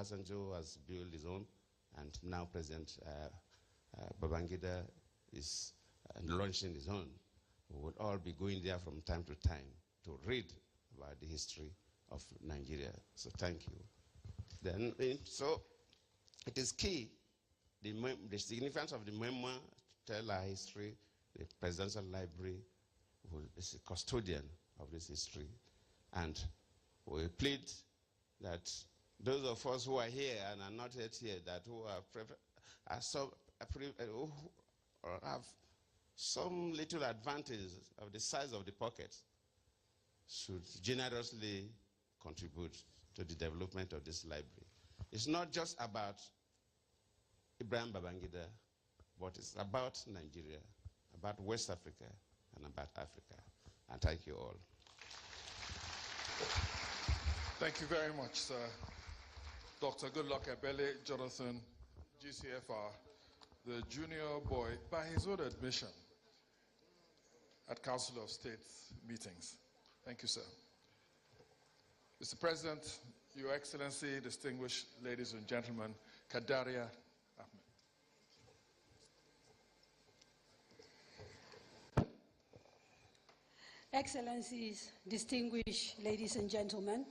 Obasanjo has built his own, and now President Babangida is launching his own. We will all be going there from time to time to read about the history of Nigeria. So thank you. Then, so it is key, the significance of the memoir to tell our history. The Presidential Library is a custodian of this history. And we plead that those of us who are here and are not yet here, that who have some little advantage of the size of the pocket, should generously contribute to the development of this library. It's not just about Ibrahim Babangida, but it's about Nigeria, about West Africa, and about Africa. And thank you all. Thank you very much, sir. Dr. Goodluck Ebele Jonathan, GCFR, the junior boy, by his own admission, at Council of State meetings. Thank you, sir. Mr. President, Your Excellency, distinguished ladies and gentlemen, Kadaria Ahmed. Excellencies, distinguished ladies and gentlemen,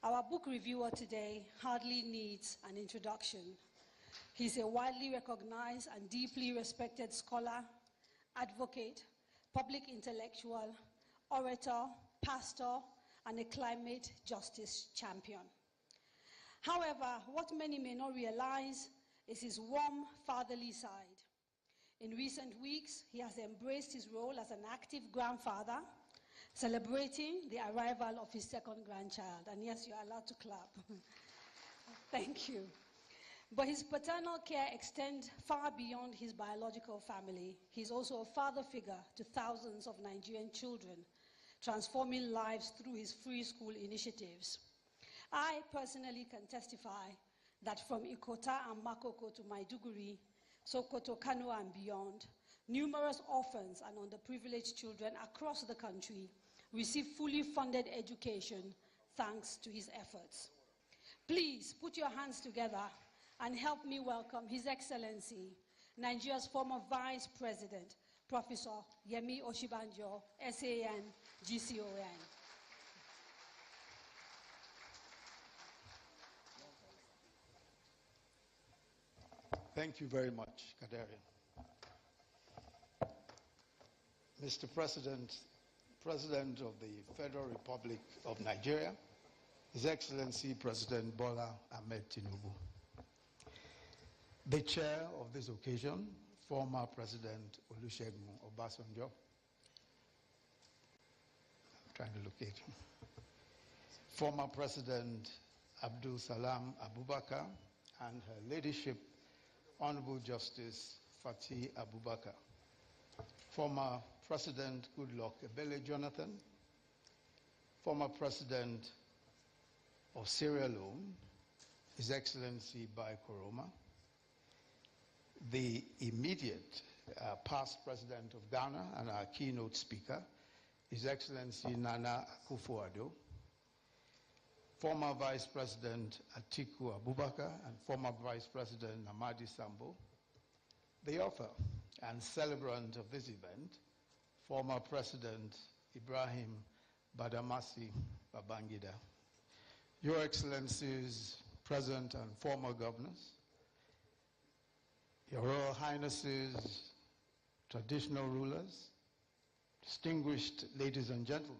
our book reviewer today hardly needs an introduction. He's a widely recognized and deeply respected scholar, advocate, public intellectual, orator, pastor, and a climate justice champion. However, what many may not realize is his warm fatherly side. In recent weeks, he has embraced his role as an active grandfather, celebrating the arrival of his second grandchild. And yes, you're allowed to clap. Thank you. But his paternal care extends far beyond his biological family. He's also a father figure to thousands of Nigerian children, transforming lives through his free school initiatives. I personally can testify that from Ikota and Makoko to Maiduguri, Sokoto, Kano, and beyond, numerous orphans and underprivileged children across the country receive fully funded education thanks to his efforts. Please put your hands together and help me welcome His Excellency, Nigeria's former Vice President, Professor Yemi Oshibanjo, SAN, GCON. Thank you very much, Kadari. Mr. President, President of the Federal Republic of Nigeria, His Excellency President Bola Ahmed Tinubu, the chair of this occasion, former President Olusegun Obasanjo, I'm trying to locate him, former President Abdul Salam Abubakar, and her ladyship, Honorable Justice Fatih Abubakar, former President Goodluck Ebele Jonathan, former President of Sierra Leone, His Excellency Bai Koroma, the immediate past President of Ghana and our keynote speaker, His Excellency Nana Akufo-Addo, former Vice President Atiku Abubakar and former Vice President Namadi Sambo, the author and celebrant of this event, former President Ibrahim Badamasi Babangida, Your Excellencies, present and former governors, Your Royal Highnesses, traditional rulers, distinguished ladies and gentlemen,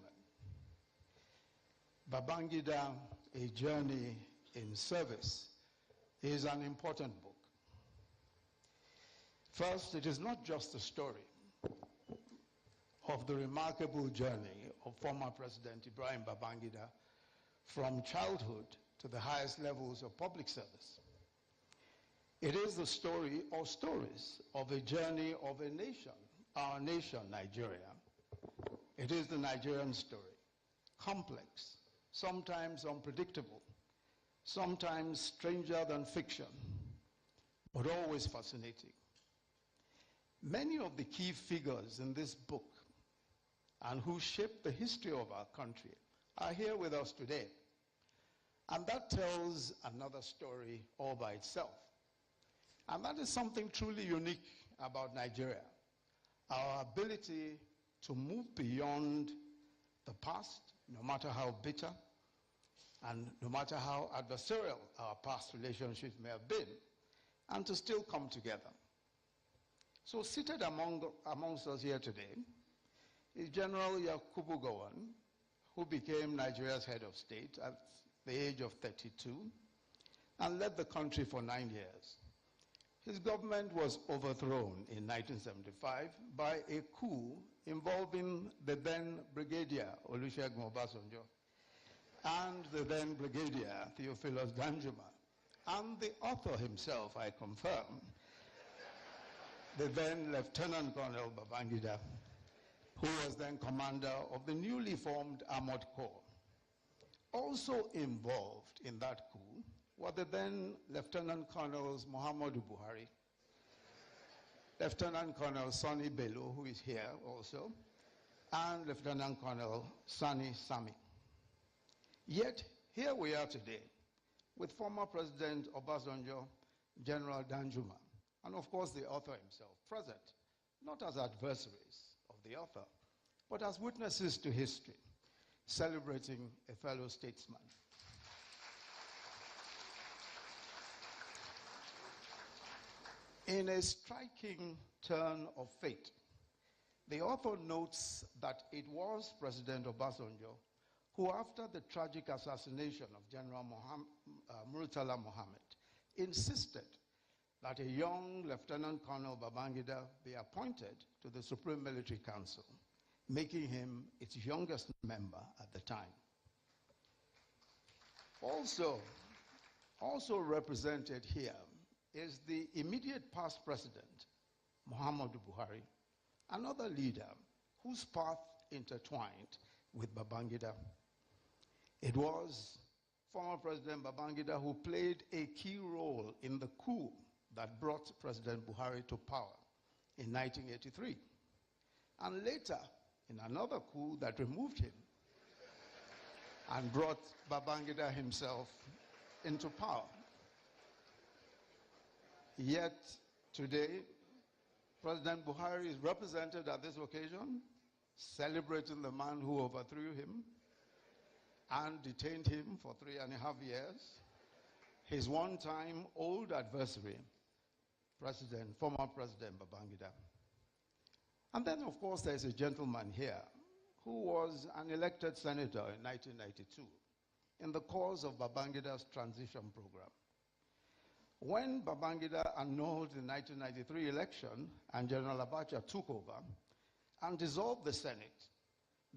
Babangida, A Journey in Service, is an important book. First, it is not just a story of the remarkable journey of former President Ibrahim Babangida from childhood to the highest levels of public service. It is the story or stories of a journey of a nation, our nation, Nigeria. It is the Nigerian story, complex, sometimes unpredictable, sometimes stranger than fiction, but always fascinating. Many of the key figures in this book and who shaped the history of our country are here with us today. And that tells another story all by itself. And that is something truly unique about Nigeria. Our ability to move beyond the past, no matter how bitter, and no matter how adversarial our past relationships may have been, and to still come together. So seated amongst us here today is General Yakubu Gowon, who became Nigeria's head of state at the age of 32 and led the country for 9 years. His government was overthrown in 1975 by a coup involving the then Brigadier Olusegun Obasanjo and the then Brigadier Theophilus Danjuma, and the author himself, I confirm, the then Lieutenant Colonel Babangida, who was then commander of the newly formed Armored Corps. Also involved in that coup were the then Lieutenant Colonels Muhammadu Buhari, Lieutenant Colonel Sani Bello, who is here also, and Lieutenant Colonel Sani Sami. Yet, here we are today with former President Obasanjo, General Danjuma, and of course the author himself present, not as adversaries of the author, but as witnesses to history, celebrating a fellow statesman. In a striking turn of fate, the author notes that it was President Obasanjo who, after the tragic assassination of General Murtala Mohammed, insisted that a young Lieutenant Colonel Babangida be appointed to the Supreme Military Council, making him its youngest member at the time. Also represented here is the immediate past president, Muhammadu Buhari, another leader whose path intertwined with Babangida. It was former President Babangida who played a key role in the coup that brought President Buhari to power in 1983, and later in another coup that removed him and brought Babangida himself into power. Yet today, President Buhari is represented at this occasion, celebrating the man who overthrew him and detained him for 3.5 years, his one-time old adversary, former President Babangida. And then, of course, there's a gentleman here who was an elected senator in 1992 in the course of Babangida's transition program. When Babangida annulled the 1993 election and General Abacha took over and dissolved the Senate,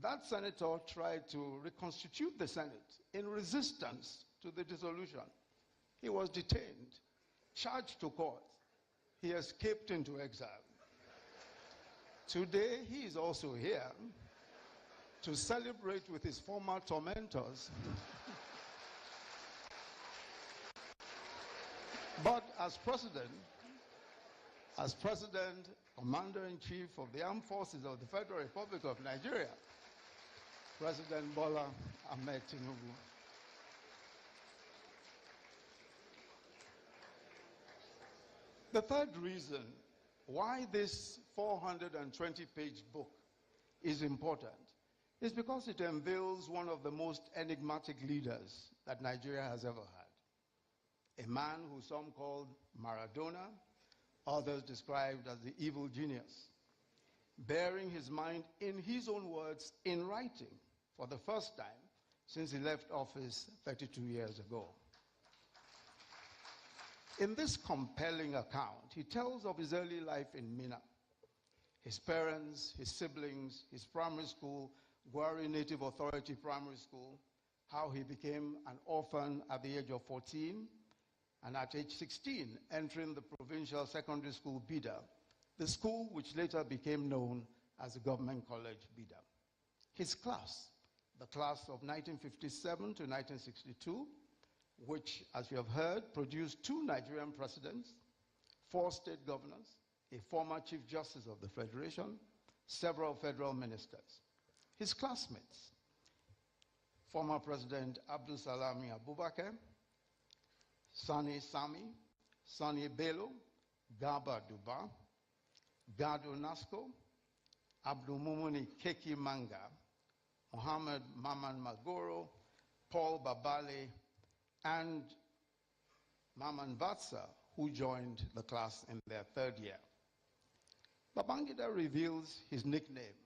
that senator tried to reconstitute the Senate in resistance to the dissolution. He was detained, charged to court. He escaped into exile. Today, he is also here to celebrate with his former tormentors. But as president, Commander-in-Chief of the Armed Forces of the Federal Republic of Nigeria, President Bola Ahmed Tinubu. The third reason why this 420-page book is important is because it unveils one of the most enigmatic leaders that Nigeria has ever had. A man who some called Maradona, others described as the evil genius, bearing his mind, in his own words, in writing for the first time since he left office 32 years ago. In this compelling account, he tells of his early life in Minna, his parents, his siblings, his primary school, Gwari Native Authority Primary School, how he became an orphan at the age of 14, and at age 16, entering the provincial secondary school Bida, the school which later became known as the Government College Bida. His class, the class of 1957 to 1962, which, as you have heard, produced 2 Nigerian presidents, 4 state governors, a former Chief Justice of the Federation, several federal ministers. His classmates former President Abdul Salami Abubakar, Sani Sami, Sani Bello, Garba Duba, Gado Nasco, Abdul Mumuni Keki Manga, Mohammed Maman Magoro, Paul Babale, and Maman Vatsa, who joined the class in their third year. Babangida reveals his nickname.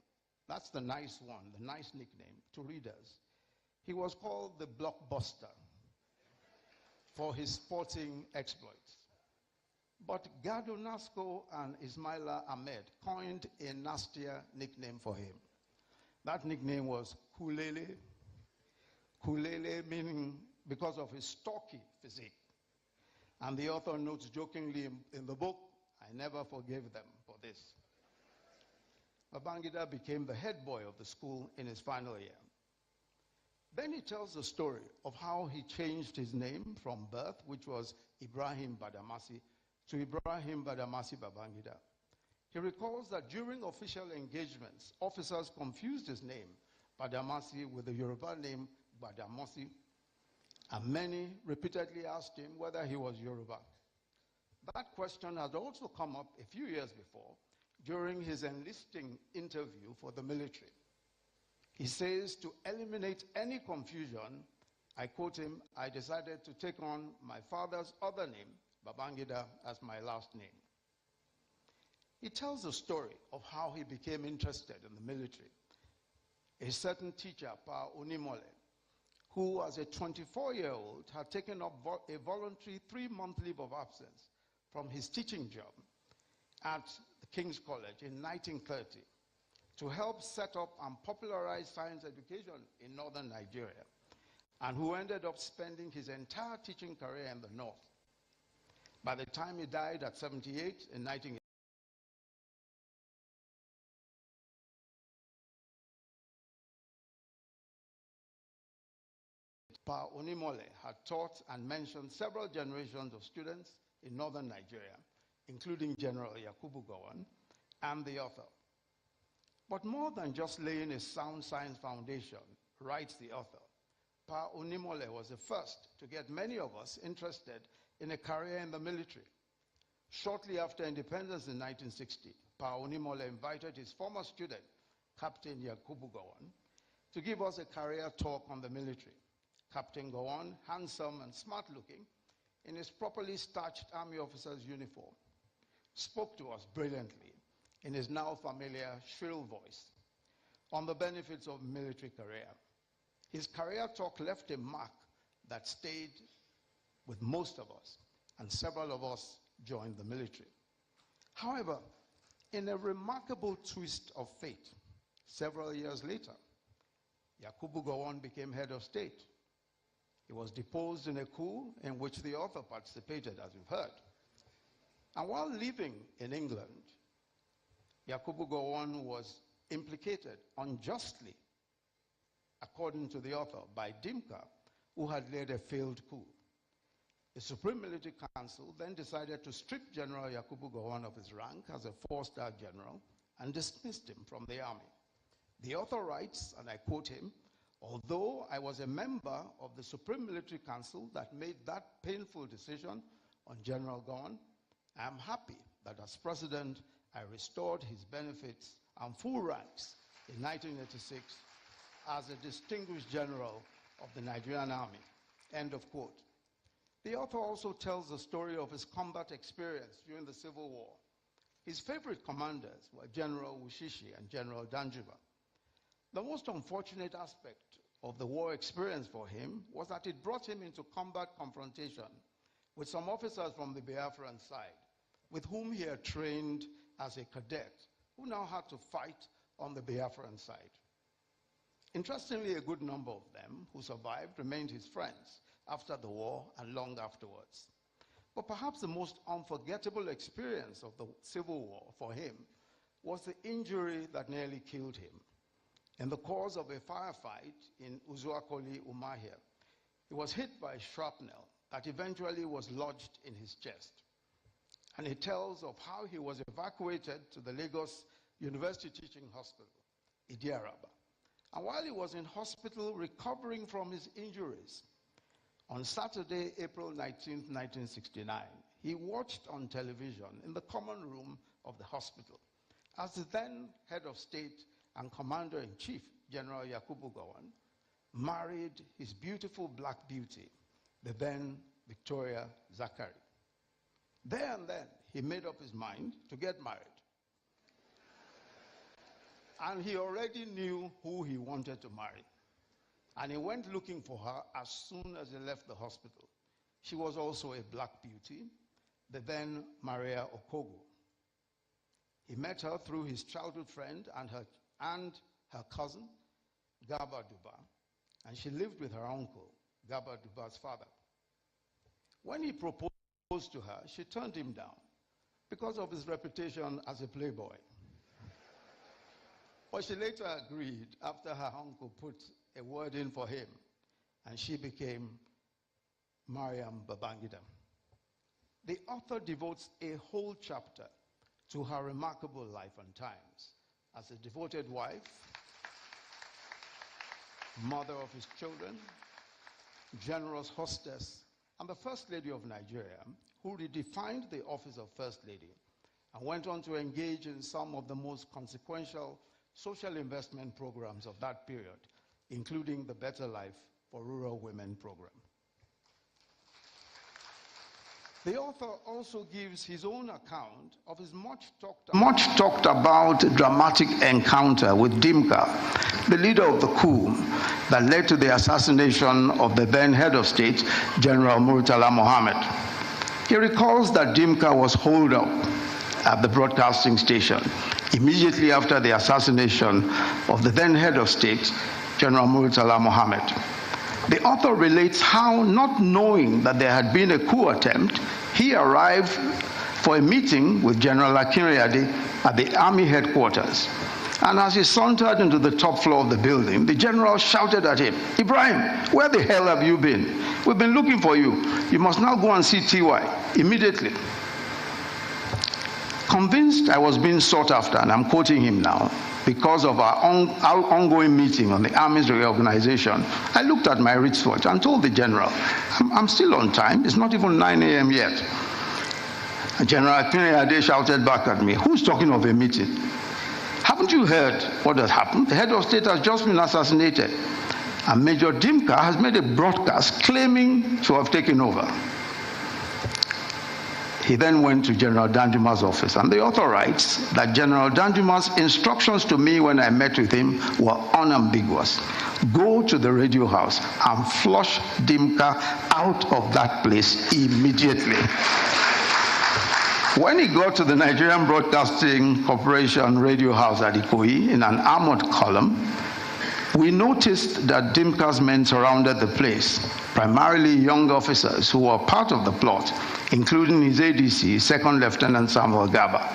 That's the nice one, the nice nickname to readers. He was called the Blockbuster for his sporting exploits. But Gado Nasco and Ismaila Ahmed coined a nastier nickname for him. That nickname was Kulele. Kulele meaning because of his stocky physique. And the author notes jokingly in the book, I never forgave them for this. Babangida became the head boy of the school in his final year. Then he tells the story of how he changed his name from birth, which was Ibrahim Badamasi, to Ibrahim Badamasi Babangida. He recalls that during official engagements, officers confused his name, Badamasi, with the Yoruba name Badamosi, and many repeatedly asked him whether he was Yoruba. That question had also come up a few years before during his enlisting interview for the military. He says, to eliminate any confusion, I quote him, I decided to take on my father's other name, Babangida, as my last name. He tells the story of how he became interested in the military. A certain teacher, Pa Unimole, who as a 24-year-old had taken up a voluntary 3-month leave of absence from his teaching job at the King's College in 1930 to help set up and popularize science education in northern Nigeria, and who ended up spending his entire teaching career in the north. By the time he died at 78 in 1980, Pa Onimole had taught and mentioned several generations of students in northern Nigeria, including General Yakubu Gowon and the author. But more than just laying a sound science foundation, writes the author, Pa Onimole was the first to get many of us interested in a career in the military. Shortly after independence in 1960, Pa Onimole invited his former student, Captain Yakubu Gowon, to give us a career talk on the military. Captain Gowon, handsome and smart-looking, in his properly starched army officer's uniform, spoke to us brilliantly in his now familiar shrill voice on the benefits of military career. His career talk left a mark that stayed with most of us, and several of us joined the military. However, in a remarkable twist of fate, several years later, Yakubu Gowon became head of state. He was deposed in a coup in which the author participated, as we've heard. And while living in England, Yakubu Gowon was implicated unjustly, according to the author, by Dimka, who had led a failed coup. The Supreme Military Council then decided to strip General Yakubu Gowon of his rank as a 4-star general and dismissed him from the army. The author writes, and I quote him, although I was a member of the Supreme Military Council that made that painful decision on General Gowon, I am happy that as president, I restored his benefits and full ranks in 1986 as a distinguished general of the Nigerian Army. End of quote. The author also tells the story of his combat experience during the Civil War. His favorite commanders were General Wushishi and General Danjuma. The most unfortunate aspect of the war experience for him was that it brought him into combat confrontation with some officers from the Biafran side, with whom he had trained as a cadet, who now had to fight on the Biafran side. Interestingly, a good number of them who survived remained his friends after the war and long afterwards. But perhaps the most unforgettable experience of the Civil War for him was the injury that nearly killed him. In the course of a firefight in Uzuakoli, Umahia, he was hit by shrapnel that eventually was lodged in his chest. And he tells of how he was evacuated to the Lagos University Teaching Hospital, Idiaraba, And while he was in hospital recovering from his injuries, on Saturday, April 19, 1969, he watched on television in the common room of the hospital as the then head of state and commander-in-chief, General Yakubu Gowon, married his beautiful black beauty, the then Victoria Zachary. There and then, he made up his mind to get married. And he already knew who he wanted to marry. And he went looking for her as soon as he left the hospital. She was also a black beauty, the then Maria Okogo. He met her through his childhood friend and her cousin, Garba Duba, and she lived with her uncle, Garba Duba's father. When he proposed to her, she turned him down because of his reputation as a playboy. But she later agreed after her uncle put a word in for him, and she became Mariam Babangida. The author devotes a whole chapter to her remarkable life and times as a devoted wife, mother of his children, generous hostess, and the First Lady of Nigeria, who redefined the office of First Lady and went on to engage in some of the most consequential social investment programs of that period, including the Better Life for Rural Women program. The author also gives his own account of his much talked about dramatic encounter with Dimka, the leader of the coup that led to the assassination of the then head of state, General Murtala Mohammed. He recalls that Dimka was holed up at the broadcasting station immediately after the assassination of the then head of state, General Murtala Mohammed. The author relates how, not knowing that there had been a coup attempt, he arrived for a meeting with General Akinriyade at the army headquarters. And as he sauntered into the top floor of the building, the general shouted at him, "Ibrahim, where the hell have you been? We've been looking for you. You must now go and see TY immediately." Convinced I was being sought after, and I'm quoting him now, because of our ongoing meeting on the Army's reorganization, I looked at my wristwatch and told the general, I'm still on time. It's not even 9 a.m. yet. General Akinriyade shouted back at me, "Who's talking of a meeting? Haven't you heard what has happened? The head of state has just been assassinated. And Major Dimka has made a broadcast claiming to have taken over." He then went to General Danjuma's office, and the author writes that General Danjuma's instructions to me when I met with him were unambiguous. Go to the radio house and flush Dimka out of that place immediately. When he got to the Nigerian Broadcasting Corporation radio house at Ikoyi in an armored column, we noticed that Dimka's men surrounded the place, primarily young officers who were part of the plot, including his ADC, Second Lieutenant Samuel Gaba.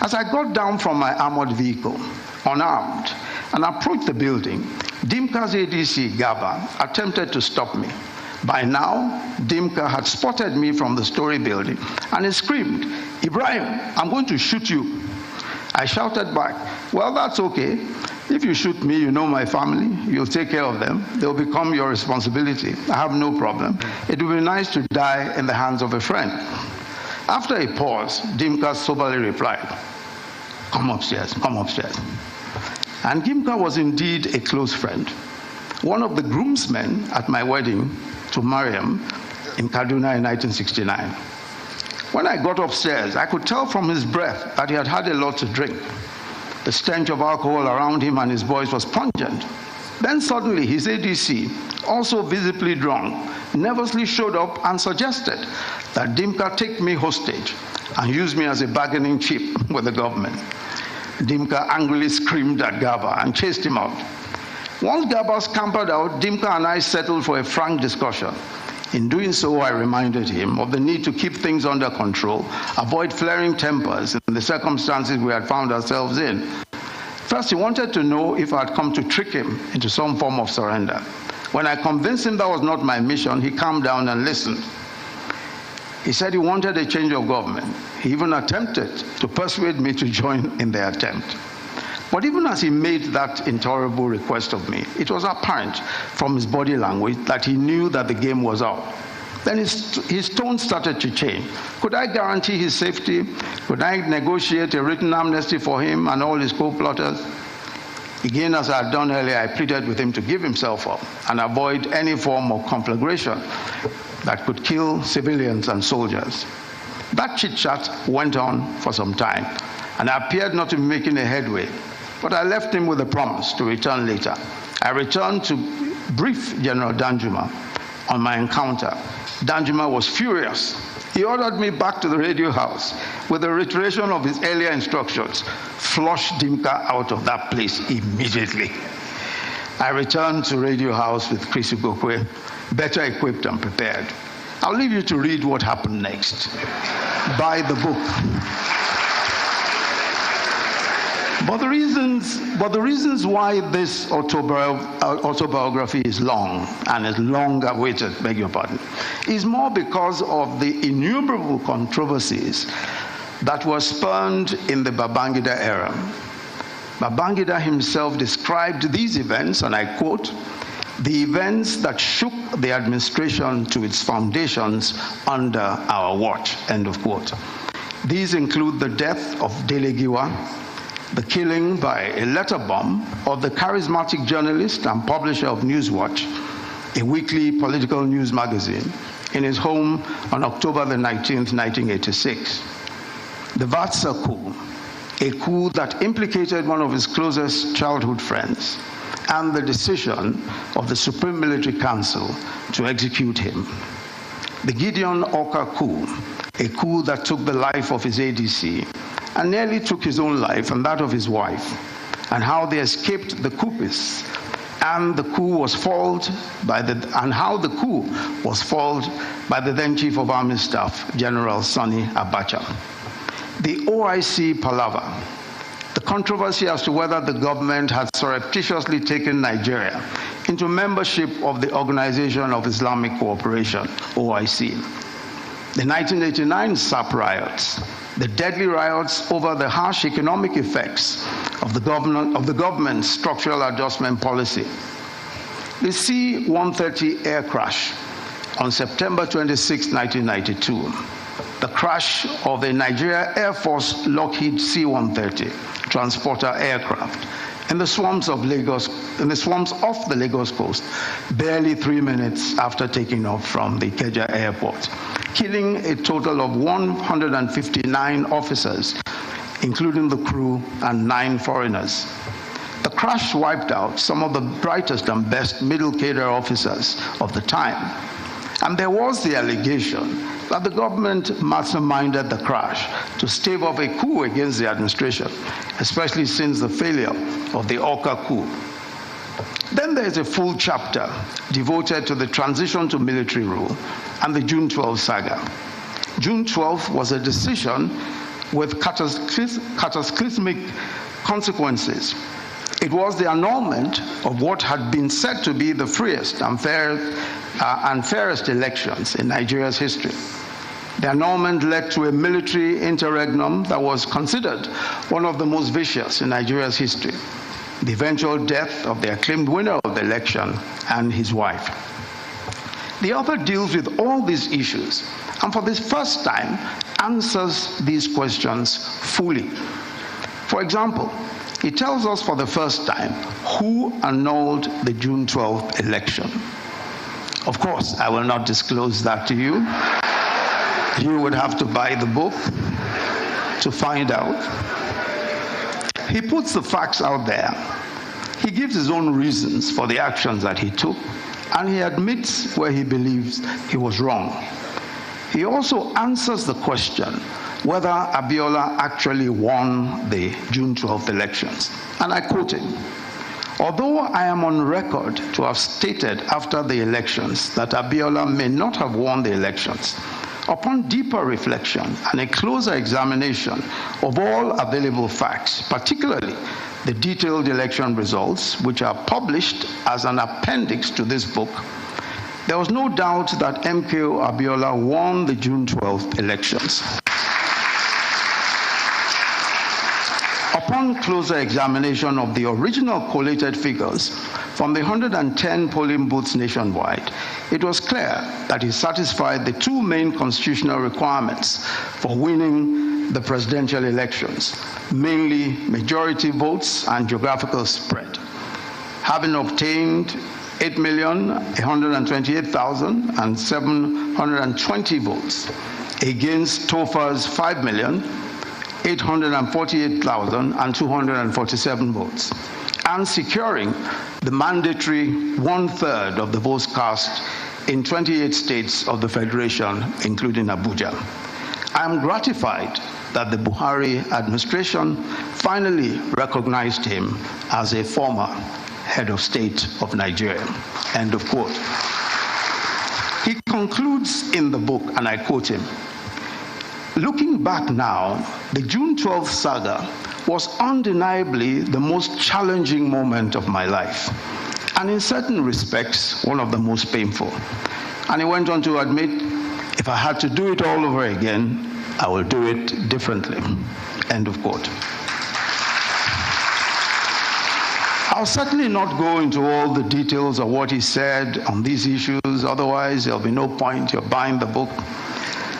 As I got down from my armored vehicle, unarmed, and approached the building, Dimka's ADC, Gaba, attempted to stop me. By now, Dimka had spotted me from the story building, and he screamed, "Ibrahim, I'm going to shoot you." I shouted back, "Well, that's okay. If you shoot me, you know my family. You'll take care of them. They'll become your responsibility. I have no problem. It would be nice to die in the hands of a friend." After a pause, Dimka soberly replied, "Come upstairs, come upstairs." And Dimka was indeed a close friend, one of the groomsmen at my wedding to Mariam in Kaduna in 1969. When I got upstairs, I could tell from his breath that he had had a lot to drink. The stench of alcohol around him and his voice was pungent. Then suddenly his ADC, also visibly drunk, nervously showed up and suggested that Dimka take me hostage and use me as a bargaining chip with the government. Dimka angrily screamed at Gaba and chased him out. Once Gaba scampered out, Dimka and I settled for a frank discussion. In doing so, I reminded him of the need to keep things under control, avoid flaring tempers in the circumstances we had found ourselves in. First, he wanted to know if I had come to trick him into some form of surrender. When I convinced him that was not my mission, he calmed down and listened. He said he wanted a change of government. He even attempted to persuade me to join in the attempt. But even as he made that intolerable request of me, it was apparent from his body language that he knew that the game was up. Then his tone started to change. Could I guarantee his safety? Could I negotiate a written amnesty for him and all his co-plotters? Again, as I had done earlier, I pleaded with him to give himself up and avoid any form of conflagration that could kill civilians and soldiers. That chit-chat went on for some time, and I appeared not to be making a headway, but I left him with a promise to return later. I returned to brief General Danjuma on my encounter. Danjuma was furious. He ordered me back to the radio house with a reiteration of his earlier instructions: flush Dimka out of that place immediately. I returned to radio house with Chris Ugokwe, better equipped and prepared. I'll leave you to read what happened next. Buy the book. But the reasons why this autobiography is long, and is long awaited, beg your pardon, is more because of the innumerable controversies that were spurned in the Babangida era. Babangida himself described these events, and I quote, "the events that shook the administration to its foundations under our watch," end of quote. These include the death of Dele Giwa, the killing by a letter bomb of the charismatic journalist and publisher of Newswatch, a weekly political news magazine, in his home on October the 19th, 1986. The Vatsa coup, a coup that implicated one of his closest childhood friends, and the decision of the Supreme Military Council to execute him. The Gideon Oka coup, a coup that took the life of his ADC and nearly took his own life and that of his wife, and how they escaped the coupists, and how the coup was foiled by the then Chief of Army Staff, General Sani Abacha. The OIC palaver, the controversy as to whether the government had surreptitiously taken Nigeria into membership of the Organization of Islamic Cooperation, OIC. The 1989 SAP riots, the deadly riots over the harsh economic effects of the government's structural adjustment policy. The C-130 air crash on September 26, 1992. The crash of the Nigeria Air Force Lockheed C-130 transporter aircraft in the swamps of off the Lagos coast, barely 3 minutes after taking off from the Ikeja airport, killing a total of 159 officers, including the crew and 9 foreigners. The crash wiped out some of the brightest and best middle cadre officers of the time. And there was the allegation that the government masterminded the crash to stave off a coup against the administration, especially since the failure of the Oka coup. Then there is a full chapter devoted to the transition to military rule and the June 12 saga. June 12 was a decision with cataclysmic consequences. It was the annulment of what had been said to be the freest and fairest elections in Nigeria's history. The annulment led to a military interregnum that was considered one of the most vicious in Nigeria's history. The eventual death of the acclaimed winner of the election and his wife. The author deals with all these issues, and for the first time answers these questions fully. For example, he tells us for the first time who annulled the June 12th election. Of course, I will not disclose that to you. You would have to buy the book to find out. He puts the facts out there. He gives his own reasons for the actions that he took, and he admits where he believes he was wrong. He also answers the question whether Abiola actually won the June 12th elections. And I quote him, "Although I am on record to have stated after the elections that Abiola may not have won the elections, upon deeper reflection and a closer examination of all available facts, particularly the detailed election results, which are published as an appendix to this book, there was no doubt that MKO Abiola won the June 12th elections. Upon closer examination of the original collated figures from the 110 polling booths nationwide, it was clear that he satisfied the two main constitutional requirements for winning the presidential elections, mainly majority votes and geographical spread. Having obtained 8,128,720 votes against TOFA's 5,848,247 votes, and securing the mandatory 1/3 of the votes cast in 28 states of the Federation, including Abuja. I am gratified that the Buhari administration finally recognized him as a former head of state of Nigeria. End of quote. He concludes in the book, and I quote him, "Looking back now, the June 12th saga was undeniably the most challenging moment of my life, and in certain respects, one of the most painful." And he went on to admit, "If I had to do it all over again, I will do it differently." End of quote. I'll certainly not go into all the details of what he said on these issues, otherwise there'll be no point. You're buying the book.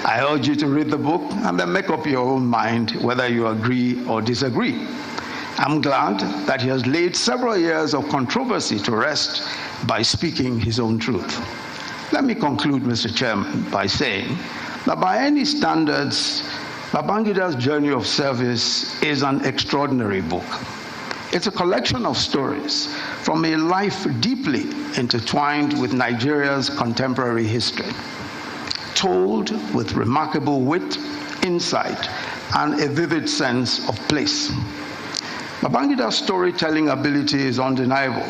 I urge you to read the book and then make up your own mind whether you agree or disagree. I'm glad that he has laid several years of controversy to rest by speaking his own truth. Let me conclude, Mr. Chairman, by saying that by any standards, Babangida's Journey of Service is an extraordinary book. It's a collection of stories from a life deeply intertwined with Nigeria's contemporary history, told with remarkable wit, insight, and a vivid sense of place. Babangida's storytelling ability is undeniable.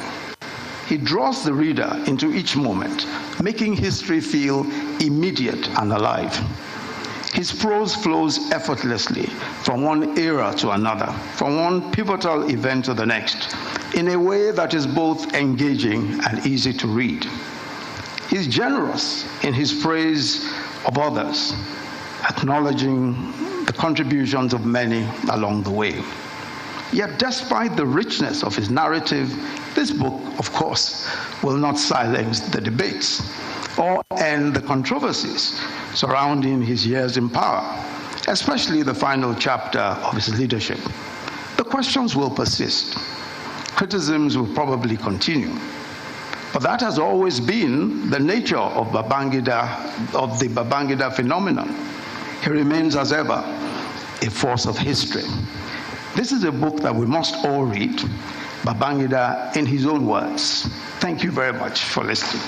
He draws the reader into each moment, making history feel immediate and alive. His prose flows effortlessly from one era to another, from one pivotal event to the next, in a way that is both engaging and easy to read. He's generous in his praise of others, acknowledging the contributions of many along the way. Yet despite the richness of his narrative, this book, of course, will not silence the debates or end the controversies surrounding his years in power, especially the final chapter of his leadership. The questions will persist. Criticisms will probably continue. But that has always been the nature of Babangida, of the Babangida phenomenon. He remains, as ever, a force of history. This is a book that we must all read, Babangida in his own words. Thank you very much for listening.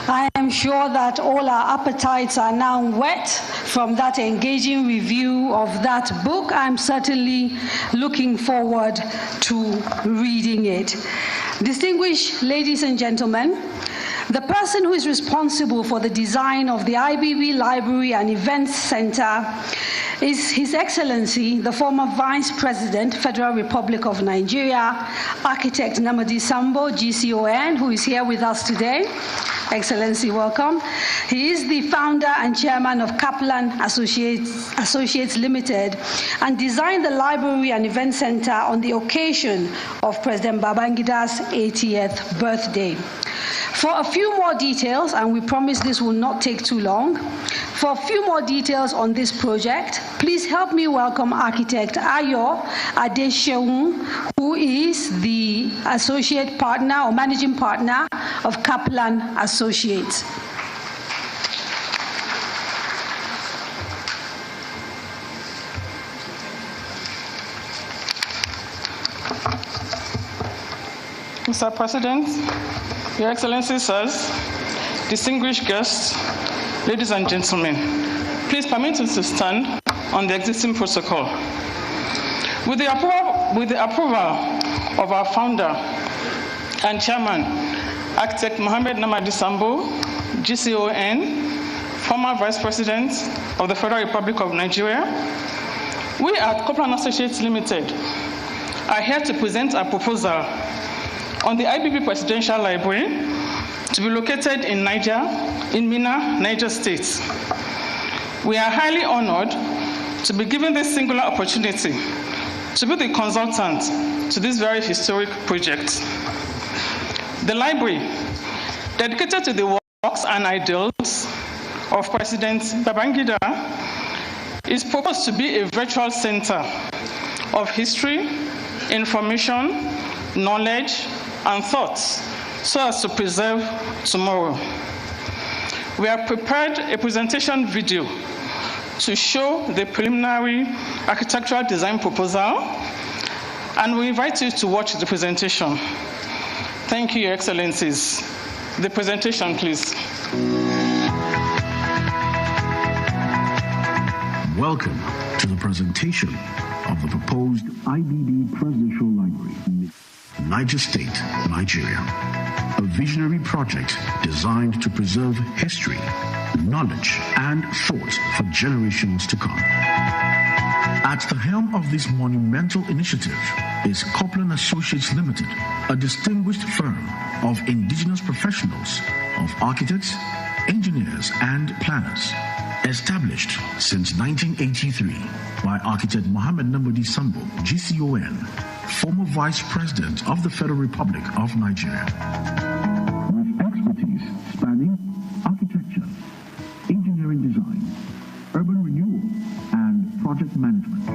I am sure that all our appetites are now whet from that engaging review of that book. I'm certainly looking forward to reading it. Distinguished ladies and gentlemen, the person who is responsible for the design of the IBB Library and Events Center is His Excellency, the former Vice President, Federal Republic of Nigeria, Architect Nnamdi Sambo, GCON, who is here with us today. Excellency, welcome. He is the founder and chairman of KAFTAN Associates Limited and designed the library and event center on the occasion of President Babangida's 80th birthday. For a few more details, and we promise this will not take too long, for a few more details on this project, please help me welcome Architect Ayo Adeseun, who is the associate partner or managing partner of KAFTAN Associates. Mr. President, Your Excellency, sirs, distinguished guests, ladies and gentlemen, please permit us to stand on the existing protocol. With the approval of our founder and chairman, Architect Mohammed Nnamdi Sambo, GCON, former Vice President of the Federal Republic of Nigeria, we at KAFTAN Associates Limited are here to present our proposal on the IBB Presidential Library to be located in Minna, Niger State. We are highly honored to be given this singular opportunity to be the consultant to this very historic project. The library, dedicated to the works and ideals of President Babangida, is proposed to be a virtual center of history, information, knowledge, and thoughts so as to preserve tomorrow. We have prepared a presentation video to show the preliminary architectural design proposal, and we invite you to watch the presentation. Thank you, Your Excellencies. The presentation, please. Welcome to the presentation of the proposed IBB Presidential Library, Niger State, Nigeria. A visionary project designed to preserve history, knowledge, and thought for generations to come. At the helm of this monumental initiative is Copeland Associates Limited, a distinguished firm of indigenous professionals, of architects, engineers, and planners. Established since 1983 by architect Mohammed Namadi Sambo, GCON, former Vice President of the Federal Republic of Nigeria. With expertise spanning architecture, engineering design, urban renewal, and project management,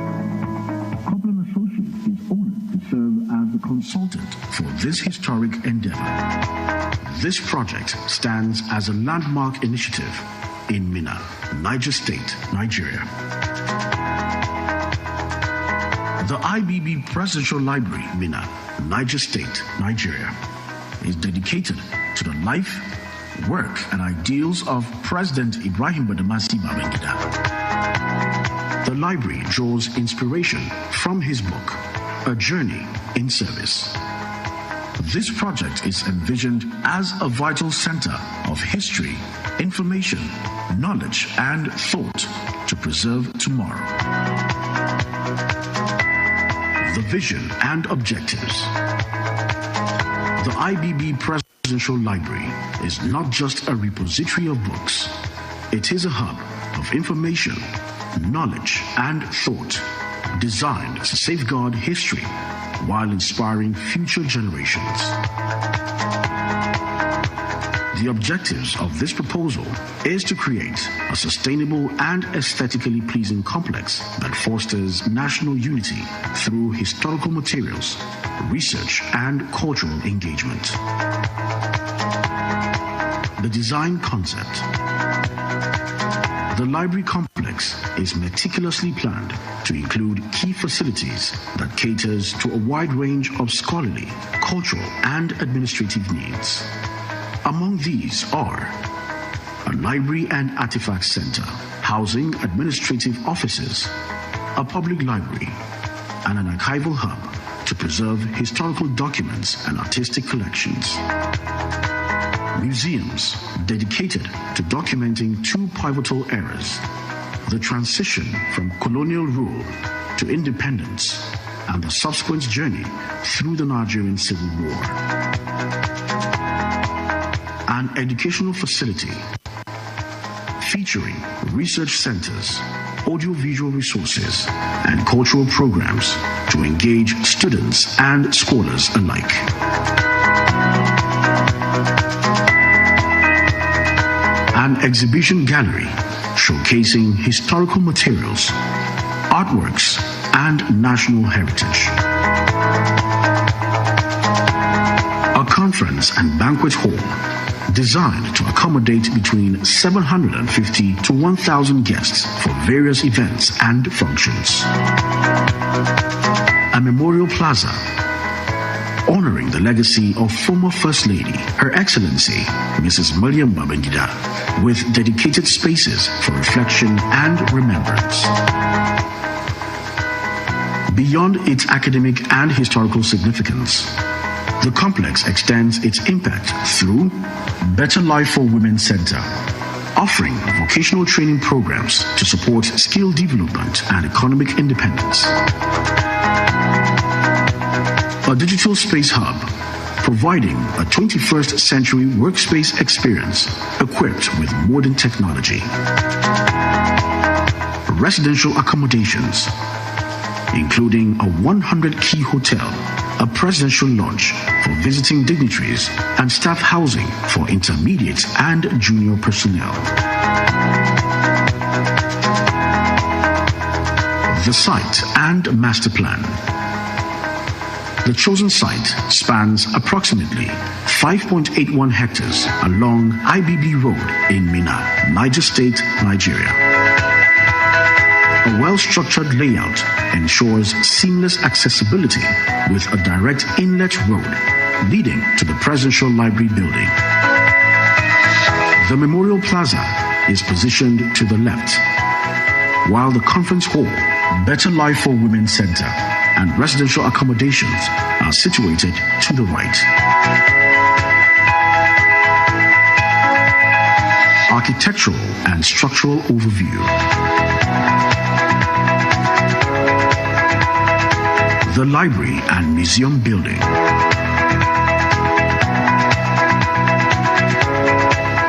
Copeland Associates is honored to serve as the consultant for this historic endeavor. This project stands as a landmark initiative in Minna, Niger State, Nigeria. The IBB Presidential Library, Minna, Niger State, Nigeria, is dedicated to the life, work, and ideals of President Ibrahim Badamasi Babangida. The library draws inspiration from his book, A Journey in Service. This project is envisioned as a vital center of history, information, knowledge, and thought to preserve tomorrow. The vision and objectives. The IBB Presidential Library is not just a repository of books. It is a hub of information, knowledge, and thought designed to safeguard history while inspiring future generations. The objectives of this proposal is to create a sustainable and aesthetically pleasing complex that fosters national unity through historical materials, research, and cultural engagement. The design concept. The library complex is meticulously planned to include key facilities that caters to a wide range of scholarly, cultural, and administrative needs. Among these are a library and artifact center, housing administrative offices, a public library, and an archival hub to preserve historical documents and artistic collections. Museums dedicated to documenting two pivotal eras, the transition from colonial rule to independence and the subsequent journey through the Nigerian Civil War. An educational facility featuring research centers, audiovisual resources, and cultural programs to engage students and scholars alike. An exhibition gallery showcasing historical materials, artworks, and national heritage. A conference and banquet hall designed to accommodate between 750 to 1,000 guests for various events and functions. A memorial plaza honoring the legacy of former First Lady, Her Excellency, Mrs. Mariam Babangida, with dedicated spaces for reflection and remembrance. Beyond its academic and historical significance, the complex extends its impact through Better Life for Women Center, offering vocational training programs to support skill development and economic independence. A digital space hub, providing a 21st century workspace experience equipped with modern technology. Residential accommodations, including a 100-key hotel, a presidential lounge for visiting dignitaries, and staff housing for intermediate and junior personnel. The site and master plan. The chosen site spans approximately 5.81 hectares along IBB Road in Minna, Niger State, Nigeria. A well-structured layout ensures seamless accessibility with a direct inlet road leading to the Presidential Library building. The Memorial Plaza is positioned to the left, while the Conference Hall, Better Life for Women Center, and residential accommodations are situated to the right. Architectural and structural overview. The library and museum building.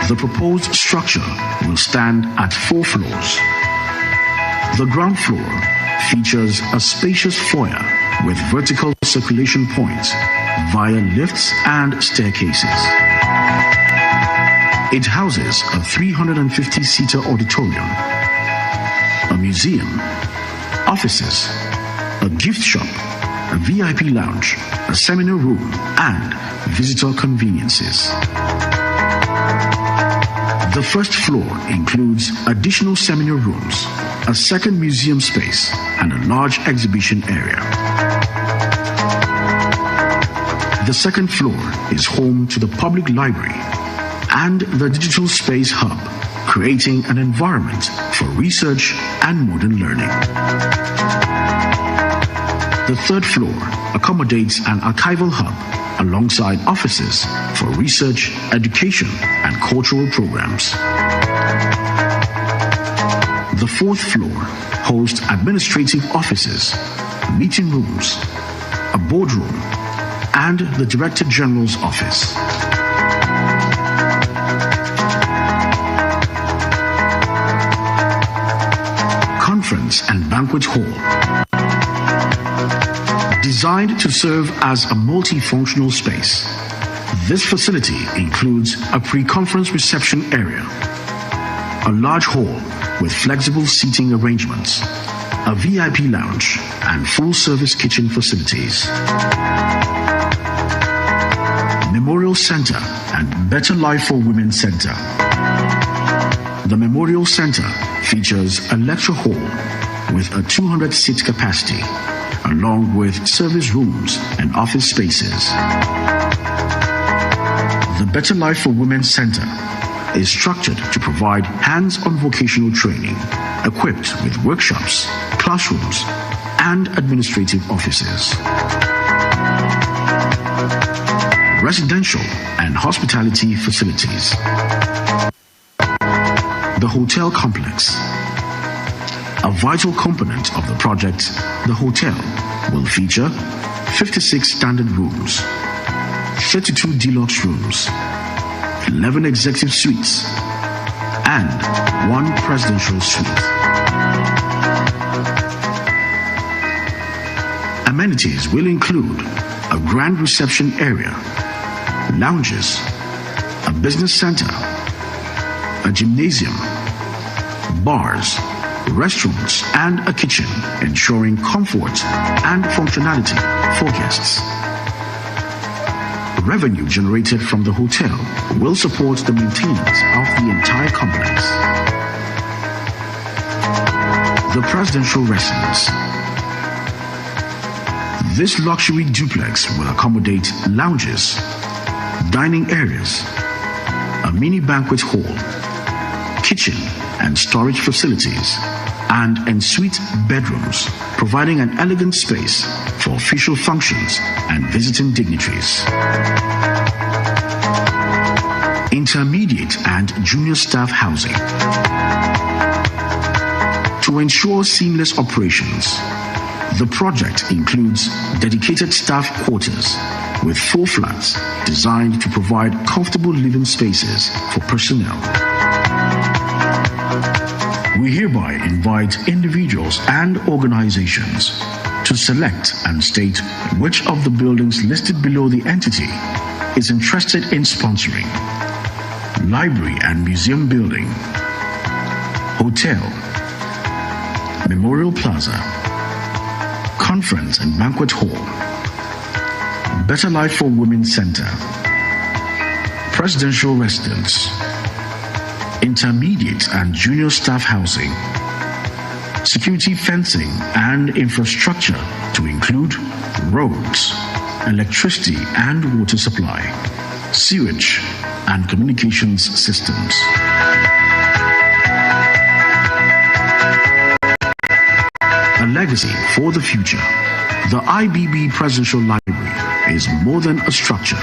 The proposed structure will stand at 4 floors. The ground floor features a spacious foyer with vertical circulation points via lifts and staircases. It houses a 350-seater auditorium, a museum, offices, a gift shop, a VIP lounge, a seminar room, and visitor conveniences. The first floor includes additional seminar rooms, a second museum space, and a large exhibition area. The second floor is home to the public library and the digital space hub, creating an environment for research and modern learning. The third floor accommodates an archival hub alongside offices for research, education, and cultural programs. The fourth floor hosts administrative offices, meeting rooms, a boardroom, and the Director General's office. Conference and Banquet Hall. Designed to serve as a multifunctional space, this facility includes a pre-conference reception area, a large hall with flexible seating arrangements, a VIP lounge, and full-service kitchen facilities. Memorial Center and Better Life for Women Center. The Memorial Center features a lecture hall with a 200-seat capacity, along with service rooms and office spaces. The Better Life for Women Center is structured to provide hands-on vocational training, equipped with workshops, classrooms, and administrative offices. Residential and hospitality facilities. The hotel complex. A vital component of the project, the hotel will feature 56 standard rooms, 32 deluxe rooms, 11 executive suites, and 1 presidential suite. Amenities will include a grand reception area, lounges, a business center, a gymnasium, bars, restrooms, and a kitchen, ensuring comfort and functionality for guests. Revenue generated from the hotel will support the maintenance of the entire complex. The presidential residence. This luxury duplex will accommodate lounges, dining areas, a mini banquet hall, kitchen and storage facilities, and ensuite bedrooms, providing an elegant space for official functions and visiting dignitaries. Intermediate and junior staff housing. To ensure seamless operations, the project includes dedicated staff quarters, with 4 flats designed to provide comfortable living spaces for personnel. We hereby invite individuals and organizations to select and state which of the buildings listed below the entity is interested in sponsoring. Library and Museum Building, Hotel, Memorial Plaza, Conference and Banquet Hall, Better Life for Women Center, Presidential Residence, Intermediate and Junior Staff Housing, Security Fencing and Infrastructure to include roads, electricity and water supply, sewage and communications systems. A legacy for the future. The IBB Presidential Library is more than a structure.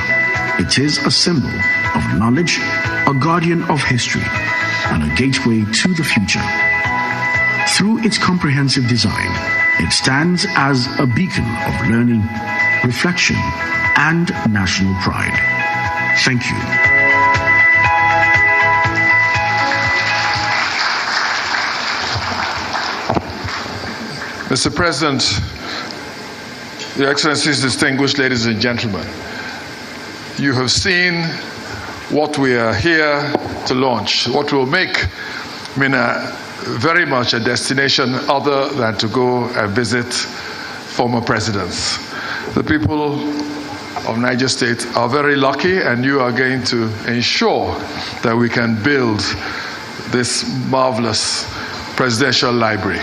It is a symbol of knowledge, a guardian of history, and a gateway to the future. Through its comprehensive design, it stands as a beacon of learning, reflection, and national pride. Thank you. Mr. President, Your Excellencies, distinguished ladies and gentlemen, you have seen what we are here to launch, what will make Minna very much a destination other than to go and visit former presidents. The people of Niger State are very lucky, and you are going to ensure that we can build this marvelous presidential library.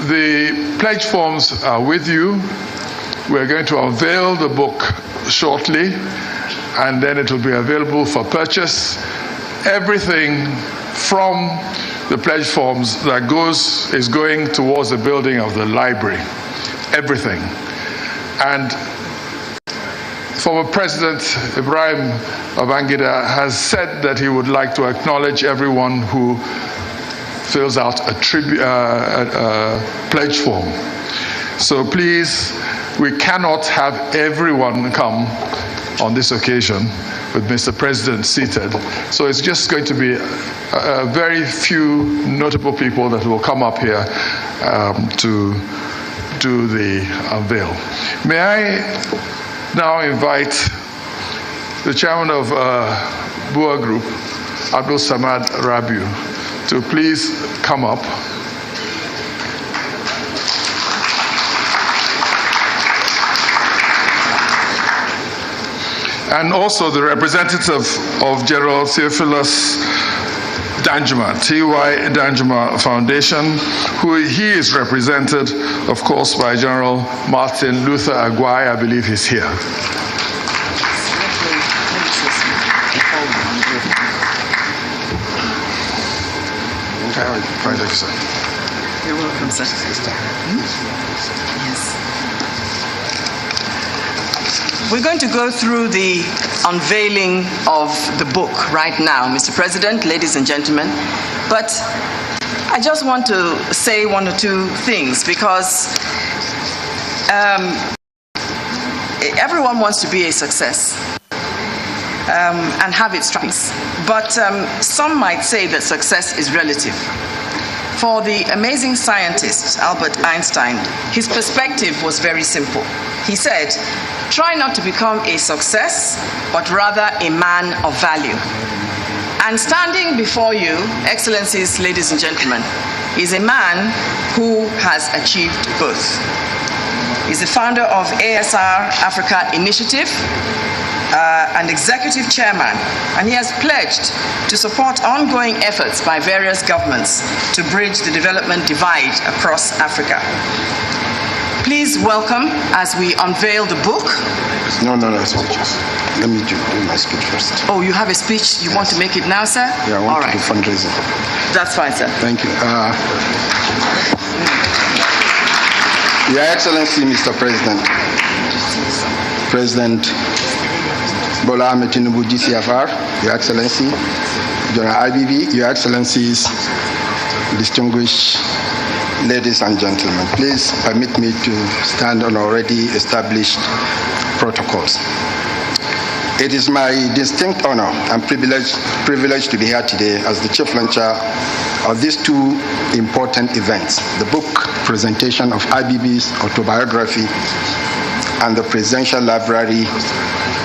The pledge forms are with you. We're going to unveil the book shortly, and then it will be available for purchase. Everything from the pledge forms that is going towards the building of the library. Everything. And former President Ibrahim Babangida has said that he would like to acknowledge everyone who fills out a pledge form. So please, we cannot have everyone come on this occasion with Mr. President seated. So it's just going to be a very few notable people that will come up here to do the unveil. May I now invite the chairman of BUA Group, Abdul Samad Rabiu, to please come up. And also the representative of General Theophilus Danjuma, T.Y. Danjuma Foundation, who he is represented, of course, by General Martin Luther Agwai. I believe he's here. Thank you, sir. You're welcome, sir. Yes. We're going to go through the unveiling of the book right now, Mr. President, ladies and gentlemen. But I just want to say one or two things, because everyone wants to be a success and have its strengths. But some might say that success is relative. For the amazing scientist, Albert Einstein, his perspective was very simple. He said, try not to become a success, but rather a man of value. And standing before you, Excellencies, ladies and gentlemen, is a man who has achieved both. He's the founder of ASR Africa Initiative, and executive chairman, and he has pledged to support ongoing efforts by various governments to bridge the development divide across Africa. Please welcome, as we unveil the book. No, speeches. Let me do my speech first. Oh, you have a speech? You want to make it now, sir? Yeah, I want to do fundraising. That's fine, sir. Thank you. Your Excellency, Mr. President, President Bola Ahmed Tinubu, GCFR, Your Excellency, General IBB, Your Excellencies, distinguished ladies and gentlemen, please permit me to stand on already established protocols. It is my distinct honor and privilege to be here today as the chief launcher of these two important events, the book presentation of Ibb's Autobiography and the Presidential Library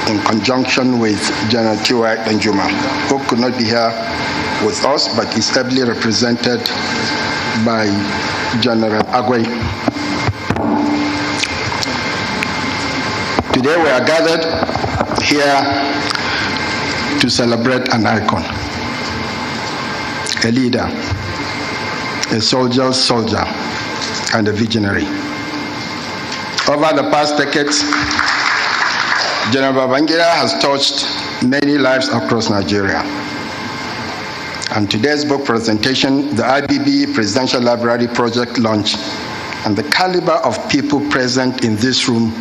in conjunction with General T.Y. Danjuma, who could not be here with us but is ably represented by General Agway. Today we are gathered here to celebrate an icon, a leader, a soldier's soldier, and a visionary. Over the past decades, General Babangida has touched many lives across Nigeria. And today's book presentation, the Ibb Presidential Library project launch, and the caliber of people present in this room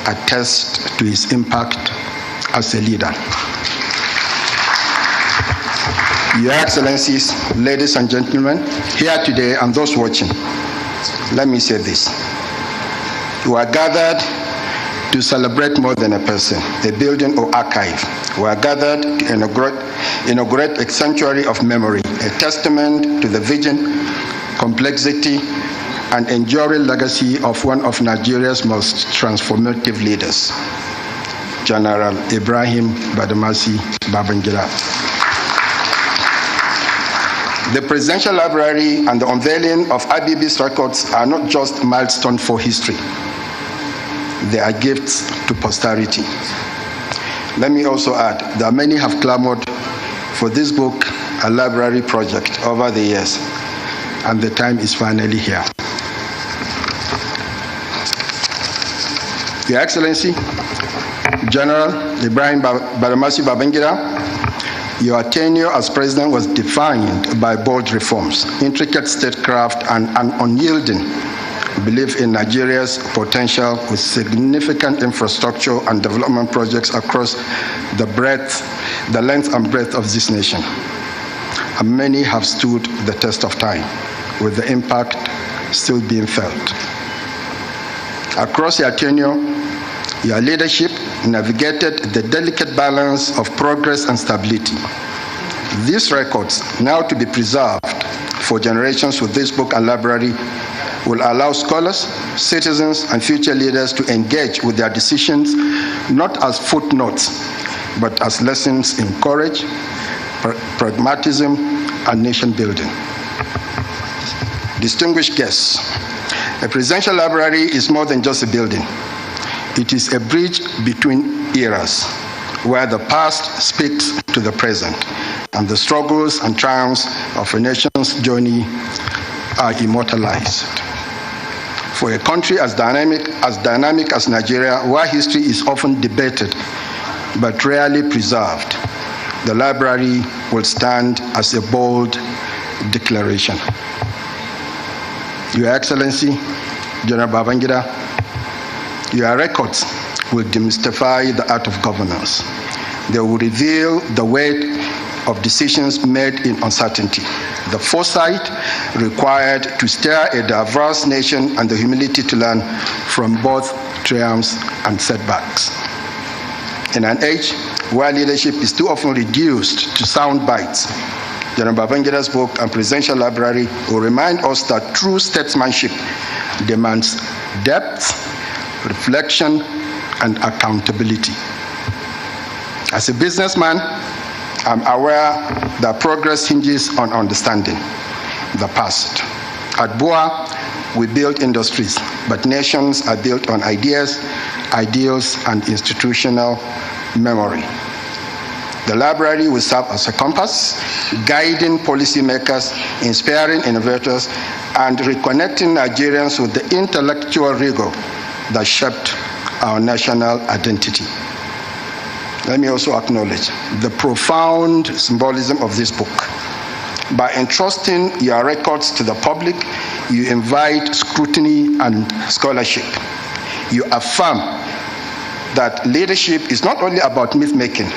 attest to his impact as a leader. Your Excellencies, ladies and gentlemen, here today and those watching, let me say this. We are gathered to celebrate more than a person, a building or archive. We are gathered to inaugurate a sanctuary of memory, a testament to the vision, complexity, and enduring legacy of one of Nigeria's most transformative leaders, General Ibrahim Badamasi Babangida. The Presidential Library and the unveiling of Ibb's records are not just milestones for history. They are gifts to posterity. Let me also add that many have clamored for this book and library project over the years, and the time is finally here. Your Excellency, General Ibrahim Badamasi Babangida, your tenure as president was defined by bold reforms, intricate statecraft, and an unyielding belief in Nigeria's potential with significant infrastructure and development projects across the length and breadth of this nation. And many have stood the test of time, with the impact still being felt. Across your tenure, your leadership navigated the delicate balance of progress and stability. These records, now to be preserved for generations with this book and library, will allow scholars, citizens, and future leaders to engage with their decisions not as footnotes, but as lessons in courage, pragmatism, and nation building. Distinguished guests, a presidential library is more than just a building. It is a bridge between eras, where the past speaks to the present, and the struggles and triumphs of a nation's journey are immortalized. For a country as dynamic as Nigeria, where history is often debated but rarely preserved, the library will stand as a bold declaration. Your Excellency, General Babangida, your records will demystify the art of governance. They will reveal the weight of decisions made in uncertainty, the foresight required to steer a diverse nation, and the humility to learn from both triumphs and setbacks. In an age where leadership is too often reduced to sound bites, General Babangida's book and Presidential Library will remind us that true statesmanship demands depth, reflection, and accountability. As a businessman, I'm aware that progress hinges on understanding the past. At BUA, we build industries, but nations are built on ideas, ideals, and institutional memory. The library will serve as a compass, guiding policymakers, inspiring innovators, and reconnecting Nigerians with the intellectual rigor that shaped our national identity. Let me also acknowledge the profound symbolism of this book. By entrusting your records to the public, you invite scrutiny and scholarship. You affirm that leadership is not only about myth-making,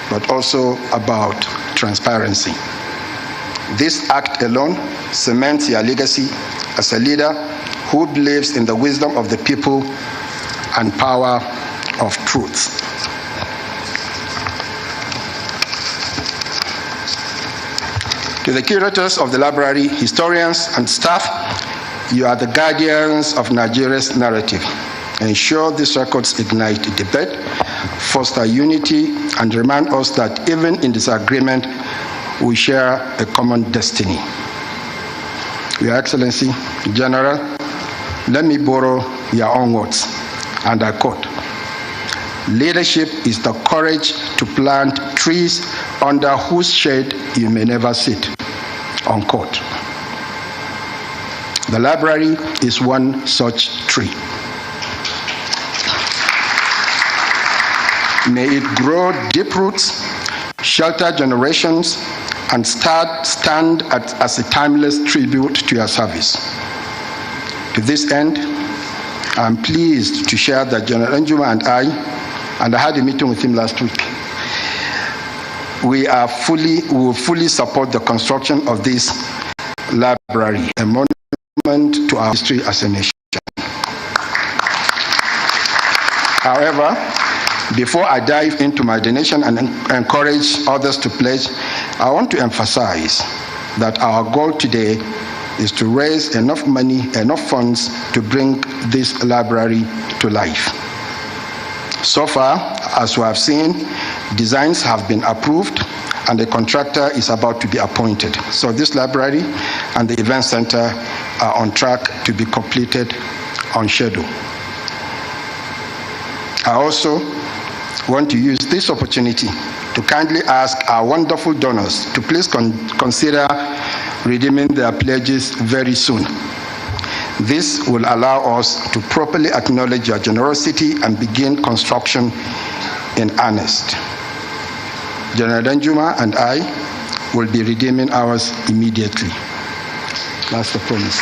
but also about transparency. This act alone cements your legacy as a leader who believes in the wisdom of the people and power of truth. To the curators of the library, historians, and staff, you are the guardians of Nigeria's narrative. Ensure these records ignite debate, foster unity, and remind us that even in disagreement, we share a common destiny. Your Excellency, General, let me borrow your own words, and I quote, "Leadership is the courage to plant trees under whose shade you may never sit," unquote. The library is one such tree. May it grow deep roots, shelter generations, and stand as a timeless tribute to your service. To this end, I'm pleased to share that General Njuma and I had a meeting with him last week, we will fully support the construction of this library, a monument to our history as a nation. However, before I dive into my donation and encourage others to pledge, I want to emphasize that our goal today is to raise enough money, enough funds to bring this library to life. So far, as we have seen, designs have been approved and a contractor is about to be appointed. So this library and the event center are on track to be completed on schedule. I also want to use this opportunity to kindly ask our wonderful donors to please consider redeeming their pledges very soon. This will allow us to properly acknowledge your generosity and begin construction in earnest. General Njuma and I will be redeeming ours immediately. That's the promise.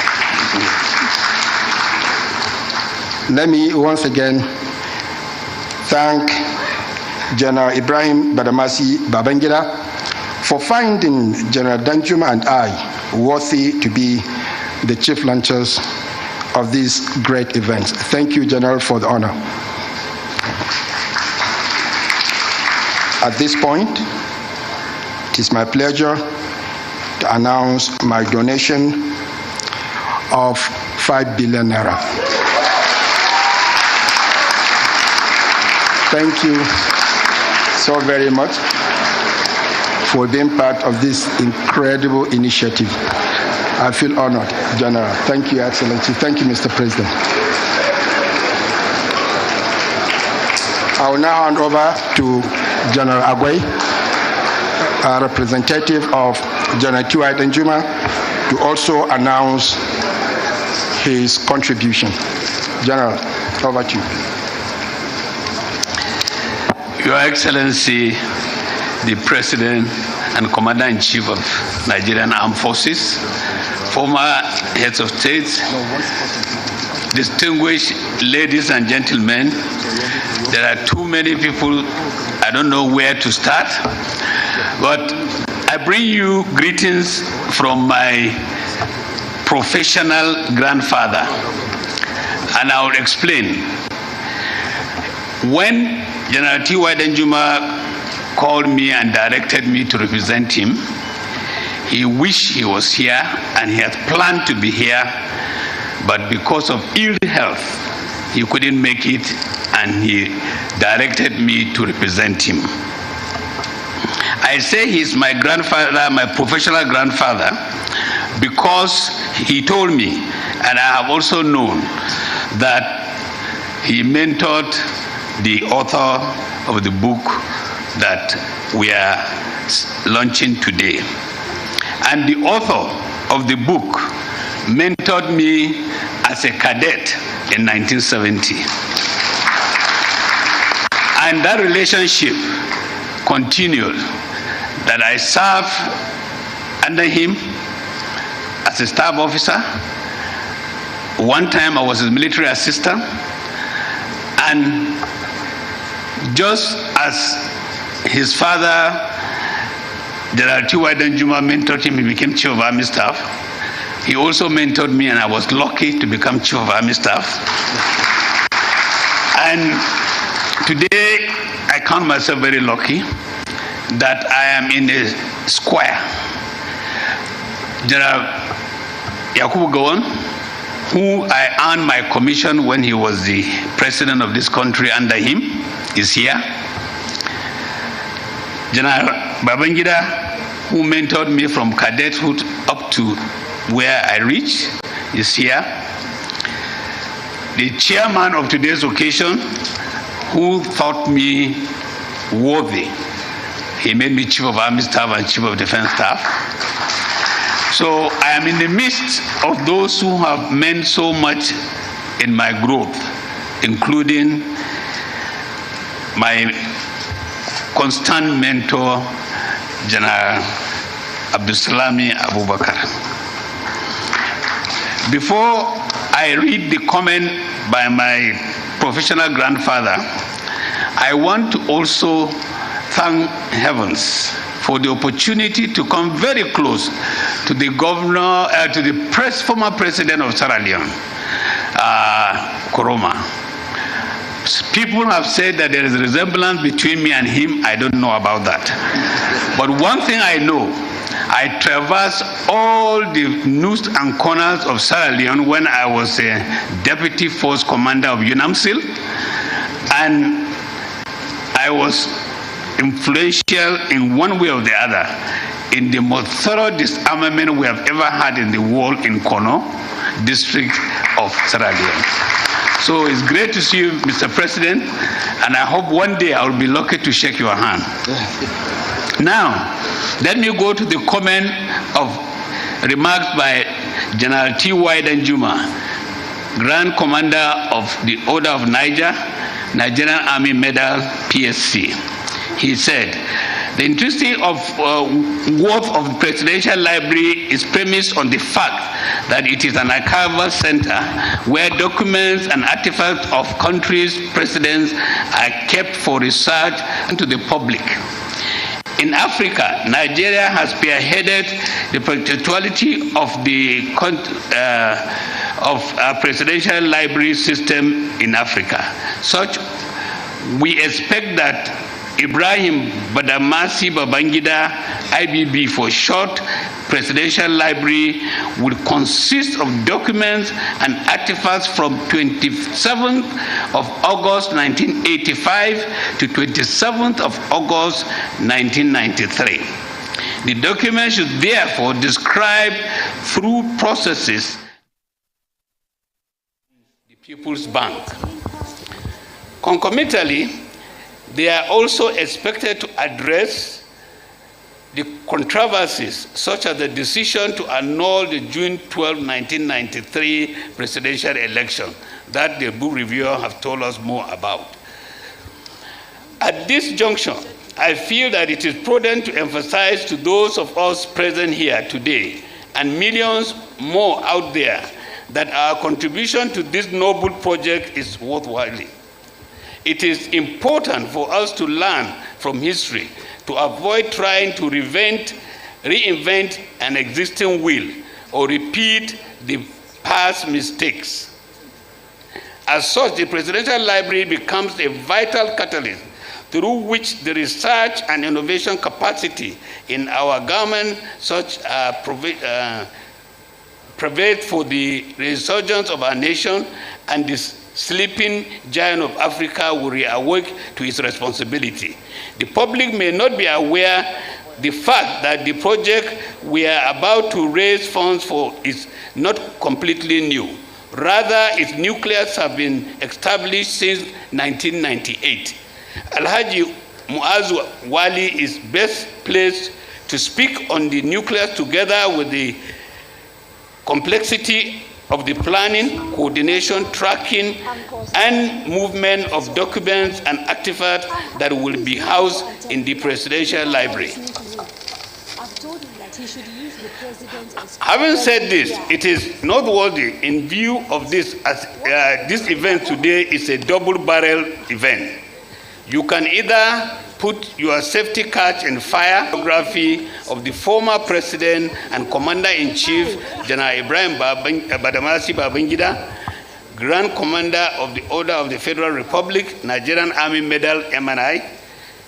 Let me once again thank General Ibrahim Badamasi Babangida for finding General Danjuma and I worthy to be the chief launchers of these great events. Thank you, General, for the honor. At this point, it is my pleasure to announce my donation of 5 billion naira. Thank you so very much for being part of this incredible initiative. I feel honored, General. Thank you, Excellency. Thank you, Mr. President. I will now hand over to General Agwai, a representative of General T.Y. Danjuma, to also announce his contribution. General, over to you. Your Excellency, the President and Commander-in-Chief of Nigerian Armed Forces, former heads of state, distinguished ladies and gentlemen, there are too many people, I don't know where to start, but I bring you greetings from my professional grandfather, and I will explain. When General T.Y. Danjuma called me and directed me to represent him, he wished he was here and he had planned to be here, but because of ill health, he couldn't make it and he directed me to represent him. I say he's my grandfather, my professional grandfather, because he told me, and I have also known, that he mentored the author of the book that we are launching today. And the author of the book mentored me as a cadet in 1970. And that relationship continued, that I served under him as a staff officer. One time I was his military assistant, and just as his father, General T.Y. Danjuma, mentored him, he became Chief of Army Staff. He also mentored me, and I was lucky to become Chief of Army Staff. And Today, I count myself very lucky that I am in a square. General Yakubu Gowon, who I earned my commission when he was the president of this country under him, is here. General Babangida, who mentored me from cadethood up to where I reached, is here. The chairman of today's occasion, who thought me worthy, he made me Chief of Army Staff and Chief of Defense Staff. So I am in the midst of those who have meant so much in my growth, including my constant mentor, General Abdulsalami Abubakar. Before I read the comment by my professional grandfather, I want to also thank heavens for the opportunity to come very close to the governor, to the former president of Sierra Leone, Koroma. People have said that there is a resemblance between me and him. I don't know about that. But one thing I know, I traversed all the nooks and corners of Sierra Leone when I was a deputy force commander of UNAMSIL, and I was influential in one way or the other in the most thorough disarmament we have ever had in the world in Kono district of Sierra Leone. So it's great to see you, Mr. President, and I hope one day I will be lucky to shake your hand. Now, let me go to the comment of remarks by General T.Y. Danjuma, Grand Commander of the Order of Niger, Nigerian Army Medal, PSC. He said, the intrinsic worth of the Presidential Library is premised on the fact that it is an archival center where documents and artifacts of countries' presidents are kept for research and to the public. In Africa, Nigeria has spearheaded the perpetuity of the presidential library system in Africa. We expect that Ibrahim Badamasi Babangida, IBB for short, Presidential Library will consist of documents and artifacts from 27th of August 1985 to 27th of August 1993. The document should therefore describe through processes the People's Bank. Concomitantly, they are also expected to address the controversies such as the decision to annul the June 12, 1993 presidential election that the book reviewer have told us more about. At this juncture, I feel that it is prudent to emphasize to those of us present here today and millions more out there that our contribution to this noble project is worthwhile. It is important for us to learn from history to avoid trying to reinvent an existing wheel or repeat the past mistakes. As such, the Presidential Library becomes a vital catalyst through which the research and innovation capacity in our government prevails for the resurgence of our nation, and this sleeping giant of Africa will reawake to its responsibility. The public may not be aware the fact that the project we are about to raise funds for is not completely new. Rather, its nucleus have been established since 1998. Alhaji Muazu Wali is best placed to speak on the nucleus together with the complexity of the planning, coordination, tracking, and movement of documents and artifacts that will be housed in the Presidential Library. Having said this, it is noteworthy in view of this, as this event today is a double-barrel event. You can either put your safety catch in fire. Biography of the former president and commander-in-chief, General Ibrahim Badamasi Babangida, Grand Commander of the Order of the Federal Republic, Nigerian Army Medal MNI,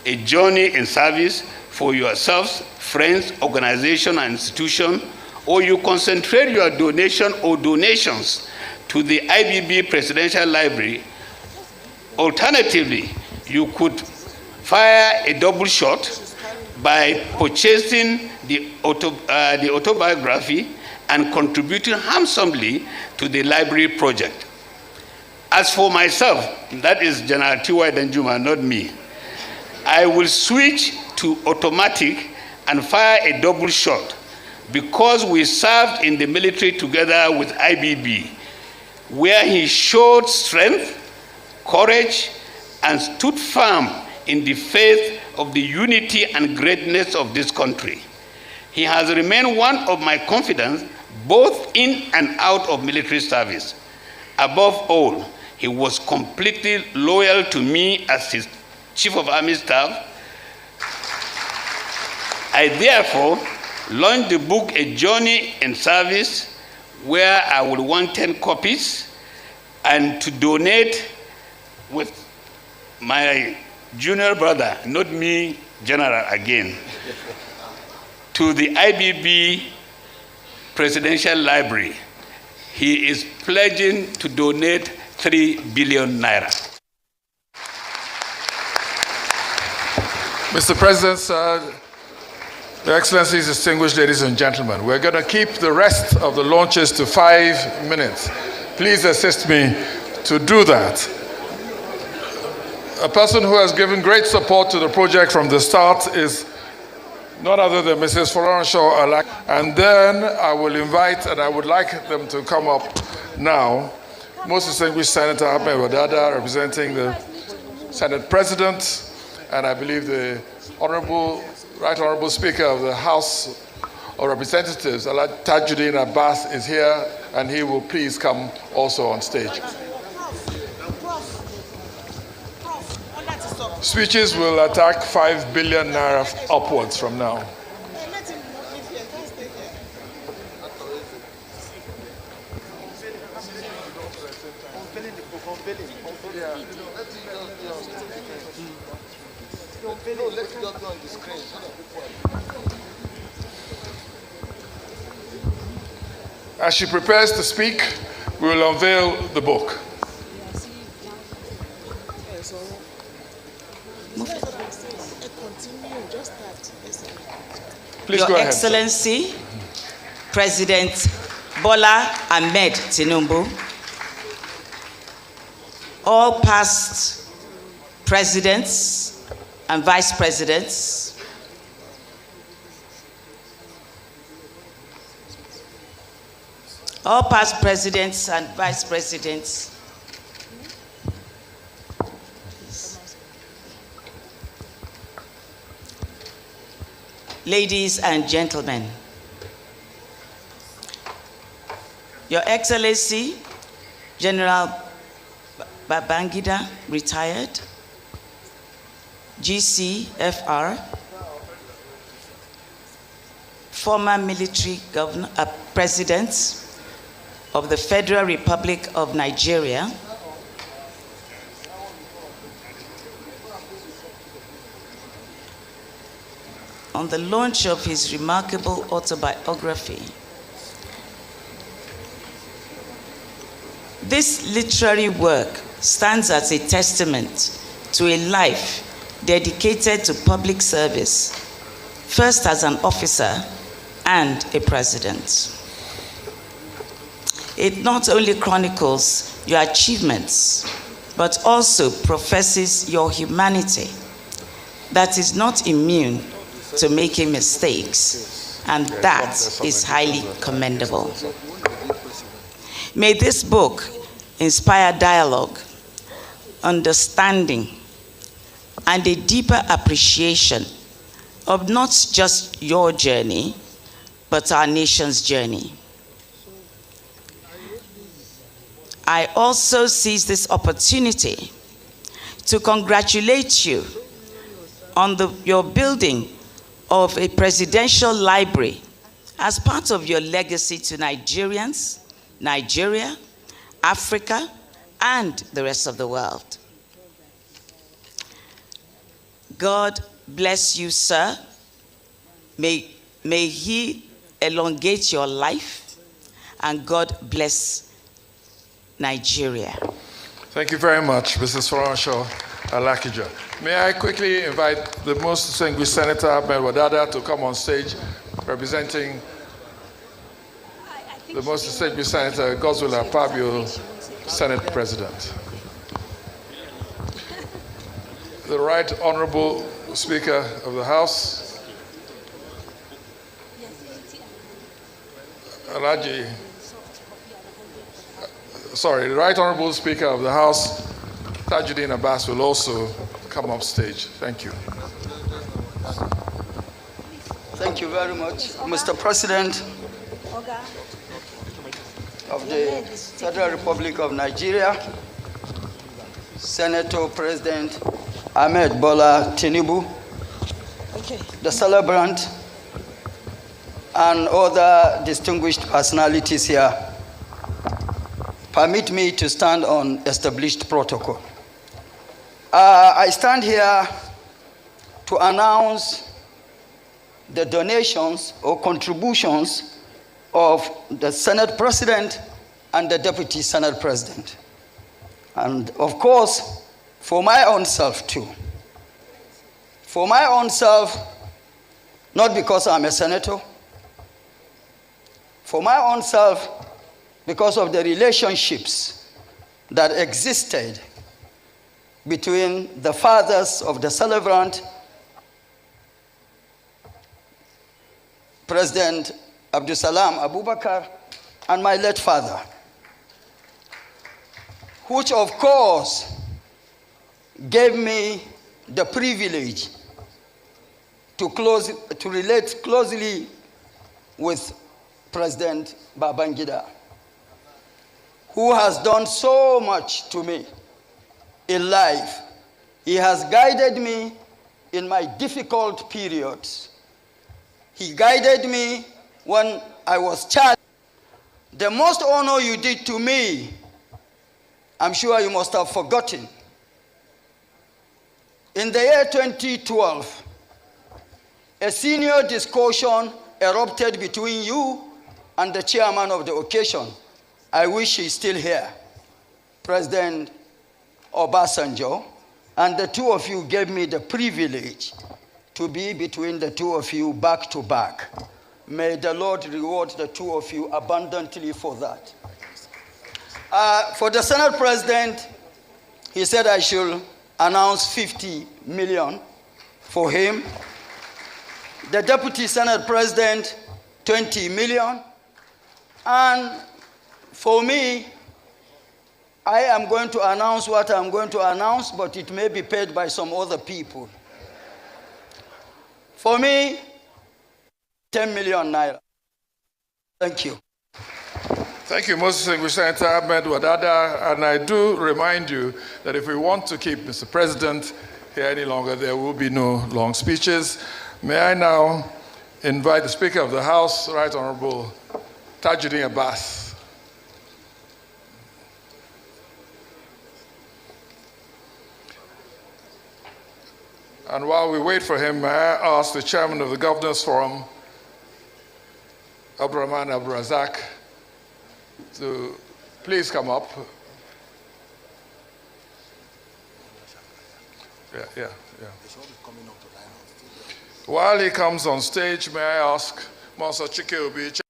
a journey in service for yourselves, friends, organization, and institution, or you concentrate your donation or donations to the IBB Presidential Library. Alternatively, you could fire a double shot by purchasing the autobiography and contributing handsomely to the library project. As for myself, that is General T.Y. Danjuma, not me, I will switch to automatic and fire a double shot because we served in the military together with IBB, where he showed strength, courage, and stood firm in the faith of the unity and greatness of this country. He has remained one of my confidants both in and out of military service. Above all, he was completely loyal to me as his Chief of Army Staff. I therefore launched the book A Journey in Service, where I would want 10 copies and to donate with my junior brother, not me, General again, to the IBB Presidential Library. He is pledging to donate 3 billion naira. Mr. President, Your Excellencies, distinguished ladies and gentlemen, we're going to keep the rest of the launches to 5 minutes. Please assist me to do that. A person who has given great support to the project from the start is none other than Mrs. Florenshaw Alak. And then I will invite, and I would like them to come up now, most distinguished Senator Ahmed Wadada, representing the Senate President, and I believe the Right Honorable Speaker of the House of Representatives, Tajuddin Abbas, is here, and he will please come also on stage. Speeches will attack 5 billion naira upwards from now. As she prepares to speak, we will unveil the book. Please Your go ahead, Excellency, President Bola Ahmed Tinubu, all past presidents and vice presidents, all past presidents and vice presidents, ladies and gentlemen, Your Excellency, General Babangida, retired, GCFR, former military governor, president of the Federal Republic of Nigeria, on the launch of his remarkable autobiography. This literary work stands as a testament to a life dedicated to public service, first as an officer and a president. It not only chronicles your achievements, but also professes your humanity that is not immune to making mistakes, and that is highly commendable. May this book inspire dialogue, understanding, and a deeper appreciation of not just your journey, but our nation's journey. I also seize this opportunity to congratulate you on your building of a presidential library as part of your legacy to Nigerians, Nigeria, Africa, and the rest of the world. God bless you, sir. May He elongate your life, and God bless Nigeria. Thank you very much, Mrs. Faranshaw Alakija. May I quickly invite the most distinguished Senator Ahmed Wadada to come on stage, representing the most distinguished Senator Godswill Akpabio, Senate President. The Right Honorable Speaker of the House, the Right Honorable Speaker of the House, Tajuddin Abbas, will also come up stage. Thank you. Thank you very much, Mr. President of the Federal Republic of Nigeria, Senator President Ahmed Bola Tinubu, the celebrant, and other distinguished personalities here. Permit me to stand on established protocol. I stand here to announce the donations or contributions of the Senate President and the Deputy Senate President. And of course, for my own self too. For my own self, not because I'm a senator, for my own self, because of the relationships that existed between the fathers of the celebrant, President Abdusalam Abubakar, and my late father, which of course gave me the privilege to relate closely with President Babangida, who has done so much to me in life. He has guided me in my difficult periods. He guided me when I was child. The most honor you did to me, I'm sure you must have forgotten. In the year 2012, a senior discussion erupted between you and the chairman of the occasion. I wish he's still here, President Obasanjo, and the two of you gave me the privilege to be between the two of you back to back. May the Lord reward the two of you abundantly for that. For the Senate President, he said I should announce 50 million for him. The Deputy Senate President, 20 million. And for me, I am going to announce what I'm going to announce, but it may be paid by some other people. For me, 10 million naira. Thank you. Thank you, most distinguished Senator Ahmed Wadada. And I do remind you that if we want to keep Mr. President here any longer, there will be no long speeches. May I now invite the Speaker of the House, Right Honorable Tajuddin Abbas. And while we wait for him, may I ask the Chairman of the Governors Forum, Abdurrahman Abdurazak, to please come up. Yeah. While he comes on stage, may I ask Master Chikeobi,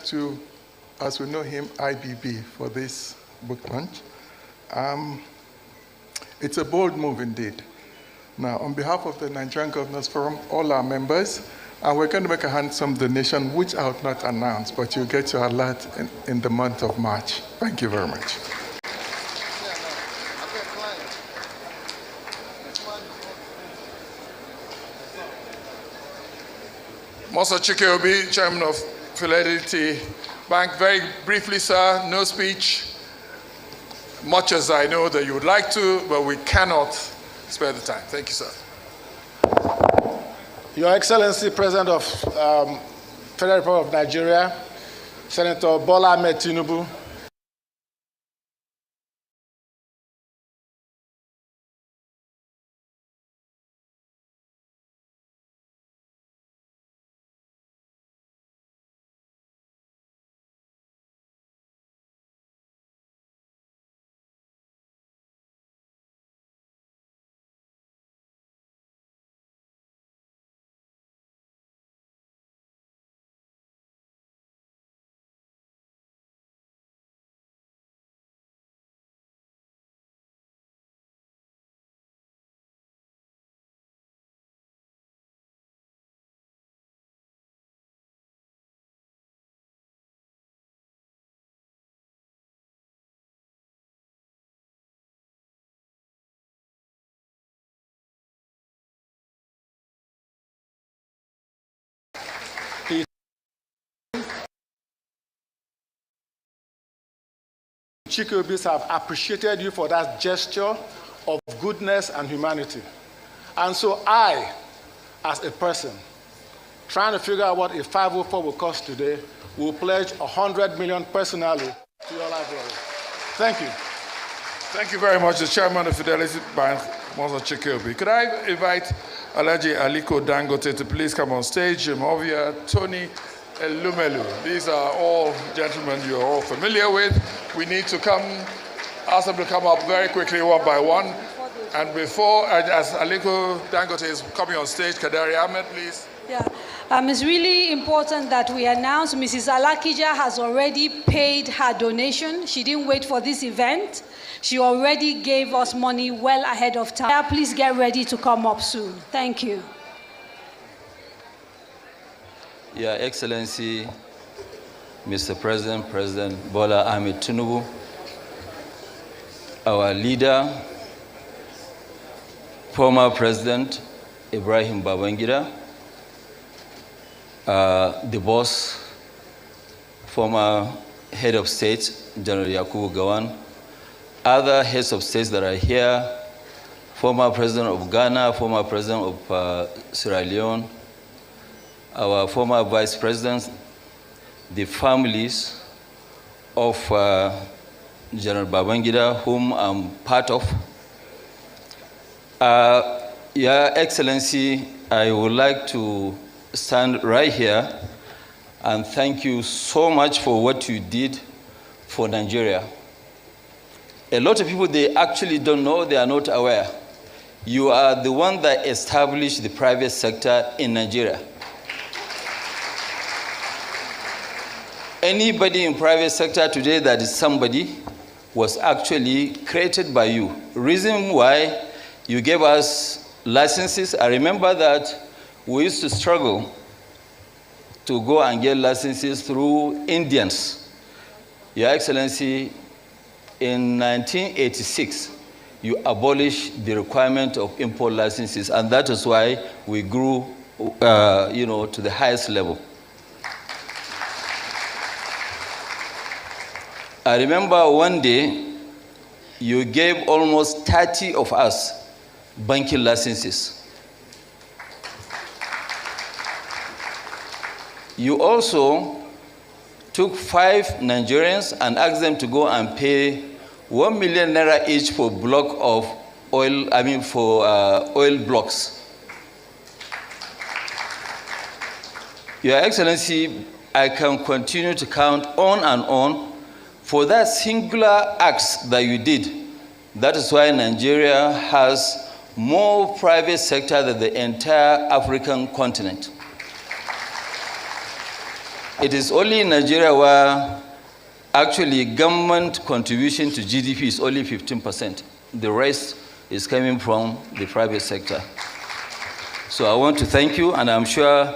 to, as we know him, IBB for this book launch. It's a bold move indeed. Now, on behalf of the Nigerian Governors Forum, all our members, we're going to make a handsome donation, which I will not announce, but you'll get your alert in the month of March. Thank you very much. Master Chikeobi, Chairman of Fidelity Bank. Very briefly, sir, no speech, much as I know that you would like to, but we cannot spare the time. Thank you, sir. Your Excellency, President of Federal Republic of Nigeria, Senator Bola Ahmed Tinubu, Chikobis have appreciated you for that gesture of goodness and humanity. And so I, as a person, trying to figure out what a 504 will cost today, will pledge 100 million personally to your library. Thank you. Thank you very much, the Chairman of Fidelity Bank, Monzo Chikobi. Could I invite Alhaji Aliko Dangote to please come on stage, Movia, Tony Elumelu. These are all gentlemen you're all familiar with. We need to ask them to come up very quickly one by one. And before, as Aliko Dangote is coming on stage, Kadari Ahmed, please. Yeah, it's really important that we announce Mrs. Alakija has already paid her donation. She didn't wait for this event. She already gave us money well ahead of time. Please get ready to come up soon. Thank you. Your Excellency, Mr. President, President Bola Ahmed Tinubu, our leader, former President Ibrahim Babangida, the boss, former head of state, General Yakubu Gowon, other heads of states that are here, former President of Ghana, former President of Sierra Leone, our former Vice Presidents, the families of General Babangida, whom I'm part of. Your Excellency, I would like to stand right here and thank you so much for what you did for Nigeria. A lot of people, they actually don't know, they are not aware. You are the one that established the private sector in Nigeria. Anybody in private sector today that is somebody was actually created by you. Reason why you gave us licenses, I remember that we used to struggle to go and get licenses through Indians. Your Excellency, in 1986, you abolished the requirement of import licenses, and that is why we grew to the highest level. I remember one day, you gave almost 30 of us banking licenses. You also took 5 Nigerians and asked them to go and pay 1 million naira each for block of oil, oil blocks. Your Excellency, I can continue to count on and on for that singular act that you did. That is why Nigeria has more private sector than the entire African continent. It is only in Nigeria where actually government contribution to GDP is only 15%. The rest is coming from the private sector. So I want to thank you, and I'm sure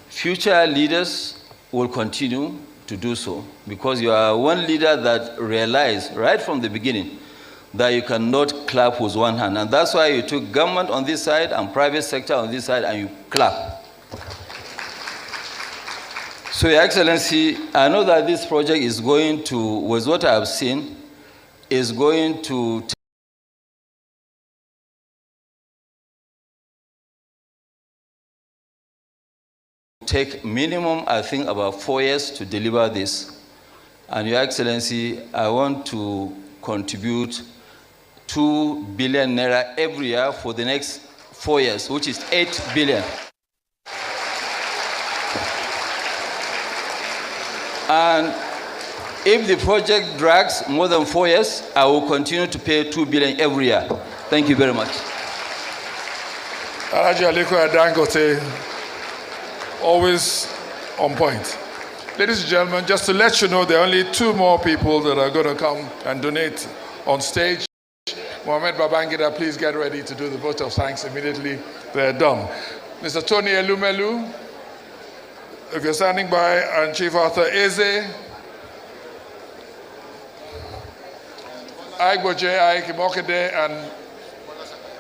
future leaders will continue to do so, because you are one leader that realized right from the beginning that you cannot clap with one hand. And that's why you took government on this side and private sector on this side and you clap. So, Your Excellency, I know that this project is going to, with what I have seen, is going to take minimum, I think, about 4 years to deliver this. And Your Excellency, I want to contribute 2 billion naira every year for the next 4 years, which is 8 billion. And if the project drags more than 4 years, I will continue to pay 2 billion every year. Thank you very much. Always on point. Ladies and gentlemen, just to let you know, there are only 2 more people that are going to come and donate on stage. Mohamed Babangida, please get ready to do the vote of thanks immediately. They're done. Mr. Tony Elumelu, if you're standing by, and Chief Arthur Eze, Aigboje Aikimokede,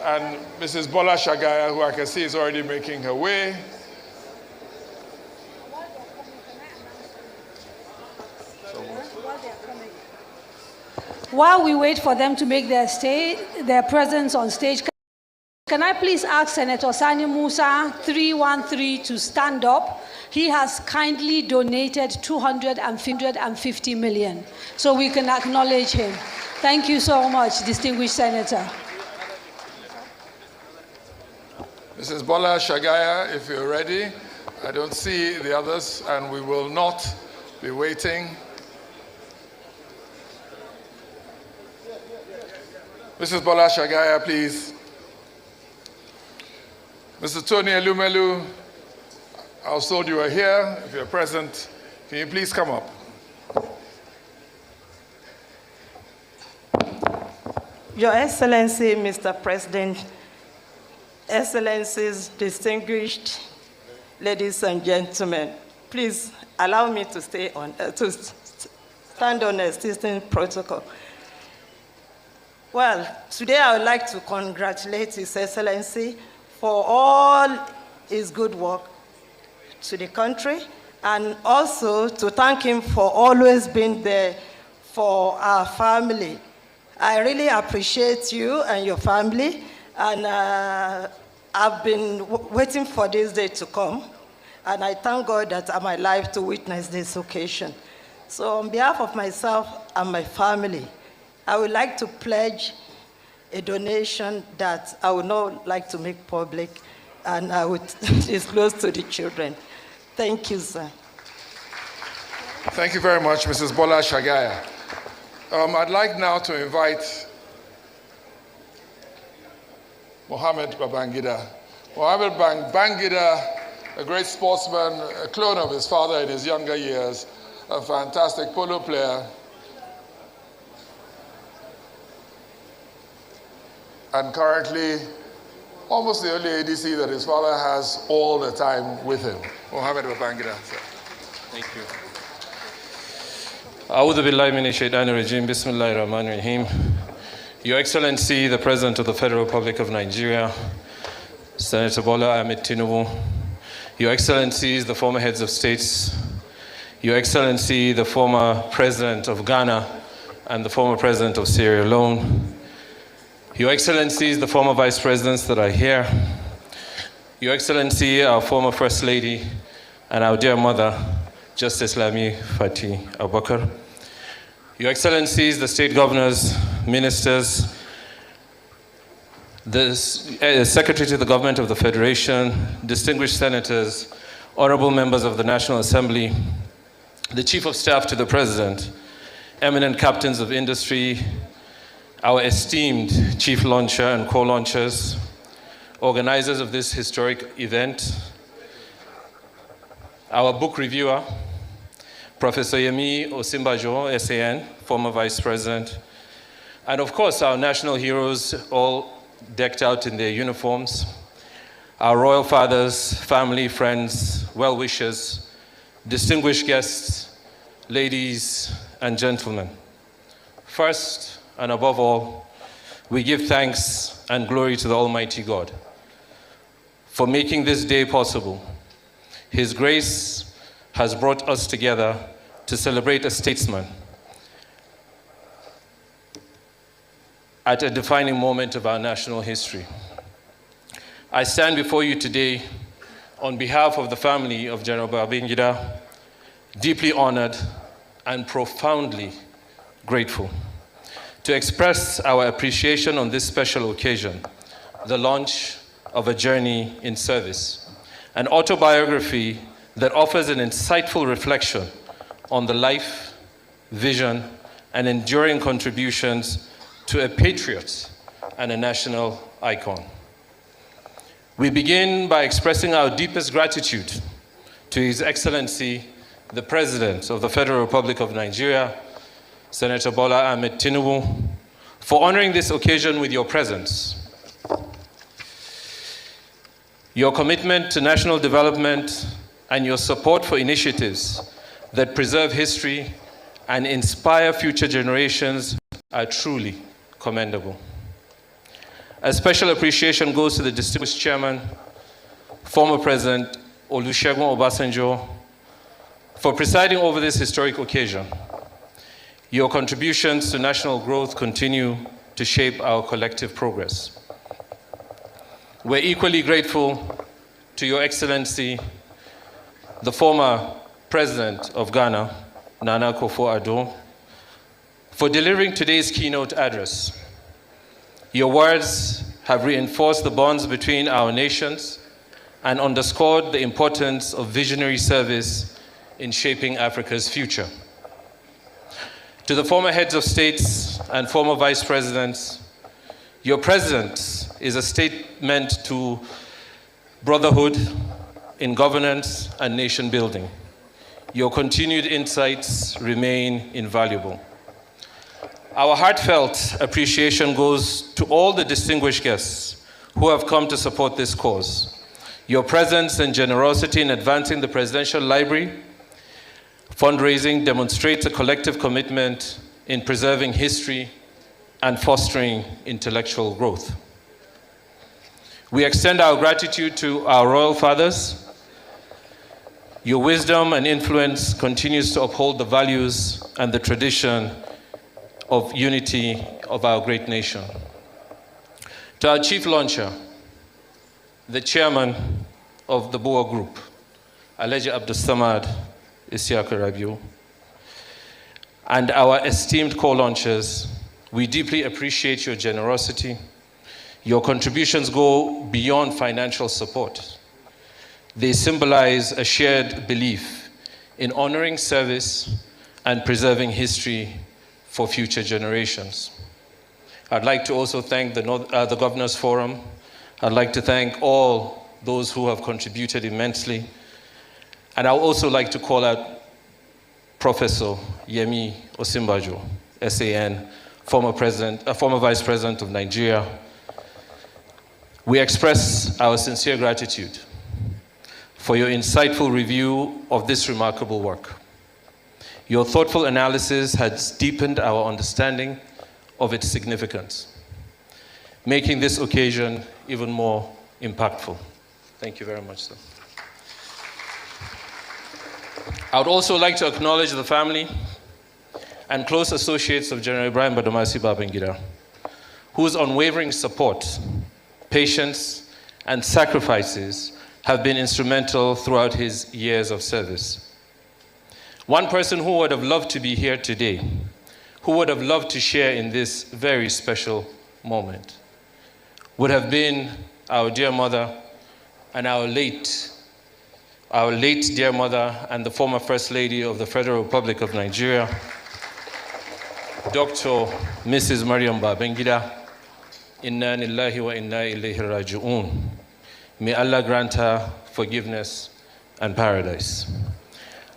and Mrs. Bola Shagaya, who I can see is already making her way. While we wait for them to make their presence on stage, can I please ask Senator Sani Musa 313 to stand up? He has kindly donated 250 million, so we can acknowledge him. Thank you so much, distinguished Senator. Mrs. Bola Shagaya, if you're ready. I don't see the others, and we will not be waiting. Mrs. Bola Shagaya, please. Mr. Tony Elumelu, I was told you were here. If you're present, can you please come up? Your Excellency, Mr. President, Excellencies, distinguished ladies and gentlemen, please allow me to stand on existing protocol. Well, today I would like to congratulate His Excellency for all his good work to the country, and also to thank him for always being there for our family. I really appreciate you and your family, and I've been waiting for this day to come, and I thank God that I'm alive to witness this occasion. So on behalf of myself and my family, I would like to pledge a donation that I would not like to make public, and I would disclose to the children. Thank you, sir. Thank you very much, Mrs. Bola Shagaya. I'd like now to invite Mohamed Babangida. Mohamed Babangida, a great sportsman, a clone of his father in his younger years, a fantastic polo player, and currently almost the only ADC that his father has all the time with him. Mohamed Babangida. Thank you. A'udhu billahi minash shaitanir rajim. Bismillahir rahmanir rahim. Your Excellency, the President of the Federal Republic of Nigeria, Senator Bola Ahmed Tinubu, Your Excellencies, the former heads of states, Your Excellency, the former President of Ghana and the former President of Sierra Leone, Your Excellencies, the former Vice Presidents that are here, Your Excellency, our former First Lady, and our dear mother, Justice Lami Fati Abubakar, Your Excellencies, the State Governors, Ministers, the Secretary to the Government of the Federation, distinguished Senators, honorable members of the National Assembly, the Chief of Staff to the President, eminent captains of industry, our esteemed chief launcher and co-launchers, organizers of this historic event, our book reviewer, Professor Yemi Osinbajo, SAN, former Vice President, and of course our national heroes, all decked out in their uniforms, our royal fathers, family, friends, well-wishers, distinguished guests, ladies and gentlemen. First and above all, we give thanks and glory to the Almighty God for making this day possible. His grace has brought us together to celebrate a statesman at a defining moment of our national history. I stand before you today on behalf of the family of General Babangida, deeply honored and profoundly grateful to express our appreciation on this special occasion, the launch of A Journey in Service, an autobiography that offers an insightful reflection on the life, vision, and enduring contributions to a patriot and a national icon. We begin by expressing our deepest gratitude to His Excellency, the President of the Federal Republic of Nigeria, Senator Bola Ahmed Tinubu, for honoring this occasion with your presence. Your commitment to national development and your support for initiatives that preserve history and inspire future generations are truly commendable. A special appreciation goes to the distinguished chairman, former President Olusegun Obasanjo, for presiding over this historic occasion. Your contributions to national growth continue to shape our collective progress. We're equally grateful to Your Excellency, the former President of Ghana, Nana Akufo-Addo, for delivering today's keynote address. Your words have reinforced the bonds between our nations and underscored the importance of visionary service in shaping Africa's future. To the former heads of states and former vice presidents, your presence is a statement to brotherhood in governance and nation building. Your continued insights remain invaluable. Our heartfelt appreciation goes to all the distinguished guests who have come to support this cause. Your presence and generosity in advancing the Presidential Library fundraising demonstrates a collective commitment in preserving history and fostering intellectual growth. We extend our gratitude to our royal fathers. Your wisdom and influence continues to uphold the values and the tradition of unity of our great nation. To our chief launcher, the chairman of the BUA Group, Alhaji Abdulsamad Isiaka Rabiu, and our esteemed co-launchers, we deeply appreciate your generosity. Your contributions go beyond financial support. They symbolize a shared belief in honoring service and preserving history for future generations. I'd like to also thank the Governors Forum. I'd like to thank all those who have contributed immensely. And I'd also like to call out Professor Yemi Osinbajo, SAN, former Vice President of Nigeria. We express our sincere gratitude for your insightful review of this remarkable work. Your thoughtful analysis has deepened our understanding of its significance, making this occasion even more impactful. Thank you very much, sir. I would also like to acknowledge the family and close associates of General Ibrahim Badamasi Babangida, whose unwavering support, patience, and sacrifices have been instrumental throughout his years of service. One person who would have loved to be here today, who would have loved to share in this very special moment, would have been our dear mother and our late dear mother and the former First Lady of the Federal Republic of Nigeria, Dr. Mrs. Mariam Babangida. Inna lillahi wa inna ilayhi raji'un. May Allah grant her forgiveness and paradise.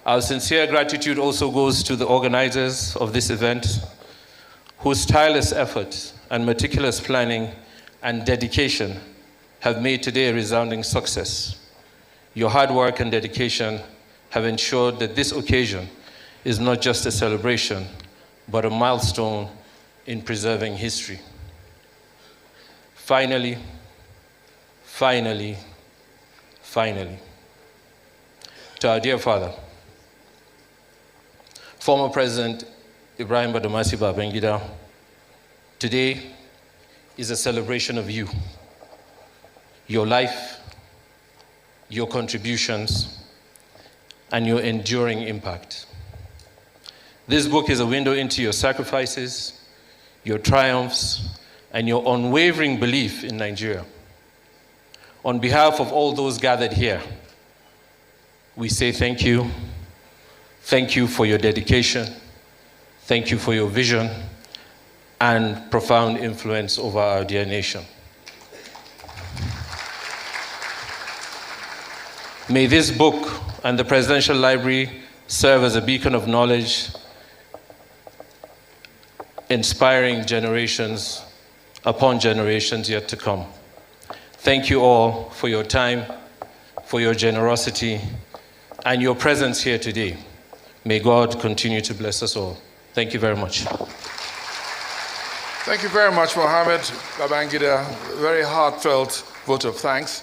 Our sincere gratitude also goes to the organizers of this event, whose tireless effort and meticulous planning and dedication have made today a resounding success. Your hard work and dedication have ensured that this occasion is not just a celebration, but a milestone in preserving history. Finally, to our dear father, former President Ibrahim Badamasi Babangida, today is a celebration of you, your life, your contributions, and your enduring impact. This book is a window into your sacrifices, your triumphs, and your unwavering belief in Nigeria. On behalf of all those gathered here, we say thank you. Thank you for your dedication. Thank you for your vision and profound influence over our dear nation. May this book and the Presidential Library serve as a beacon of knowledge, inspiring generations upon generations yet to come. Thank you all for your time, for your generosity, and your presence here today. May God continue to bless us all. Thank you very much. Thank you very much, Mohammed Babangida. Very heartfelt vote of thanks.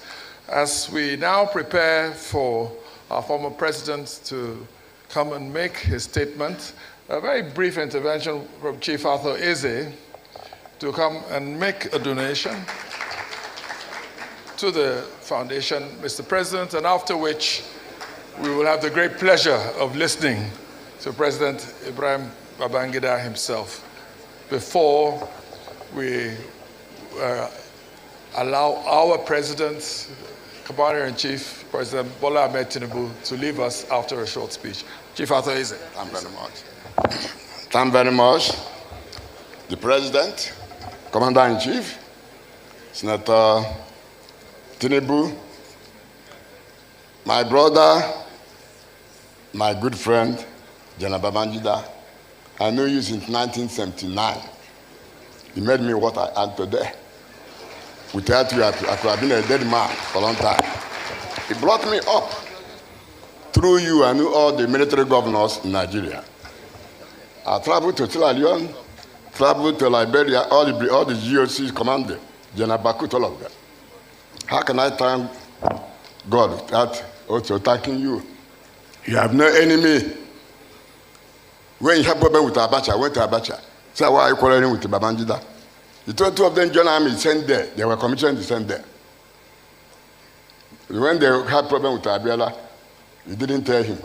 As we now prepare for our former president to come and make his statement, a very brief intervention from Chief Arthur Eze to come and make a donation to the foundation, Mr. President, and after which we will have the great pleasure of listening to President Ibrahim Babangida himself before we allow our President, Commander-in-Chief, President Bola Ahmed Tinubu, to leave us after a short speech. Chief Arthur Eze. Thank you very much. Thank you very much. The President, Commander-in-Chief, Senator Tinubu, my brother, my good friend, General Babangida. I knew you since 1979. He made me what I am today. Without you, I could have been a dead man for a long time. He brought me up. Through you, I knew all the military governors in Nigeria. I traveled to Sierra Leone, traveled to Liberia, all the GOCs commanded, General Bakut, all of them. How can I thank God without also thanking you? You have no enemy. When you have problem with Abacha, I went to Abacha. So why are you quarreling with Babangida? The 22 of them joined army sent there. They were commissioned to send there. When they had problem with Abiola, you didn't tell him.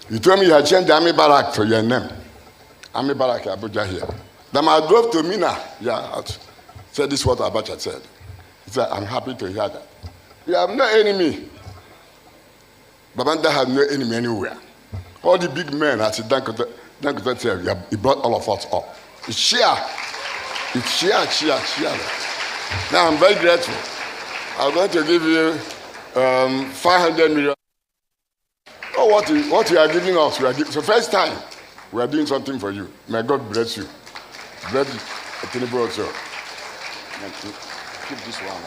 You told me you had changed the army barrack for your name. Army barrack Abuja here. Then I drove to Mina. Yeah, said this is what Abacha said. He said, I'm happy to hear that. You have no enemy. Babangida has no enemy anywhere. All the big men, as Dangote said, he brought all of us up. It's sheer. It's sheer. Now I'm very grateful. I'm going to give you 500 million. Oh, what you are giving us, it's the first time we are doing something for you. May God bless you. Bless Tinubu also. Keep this one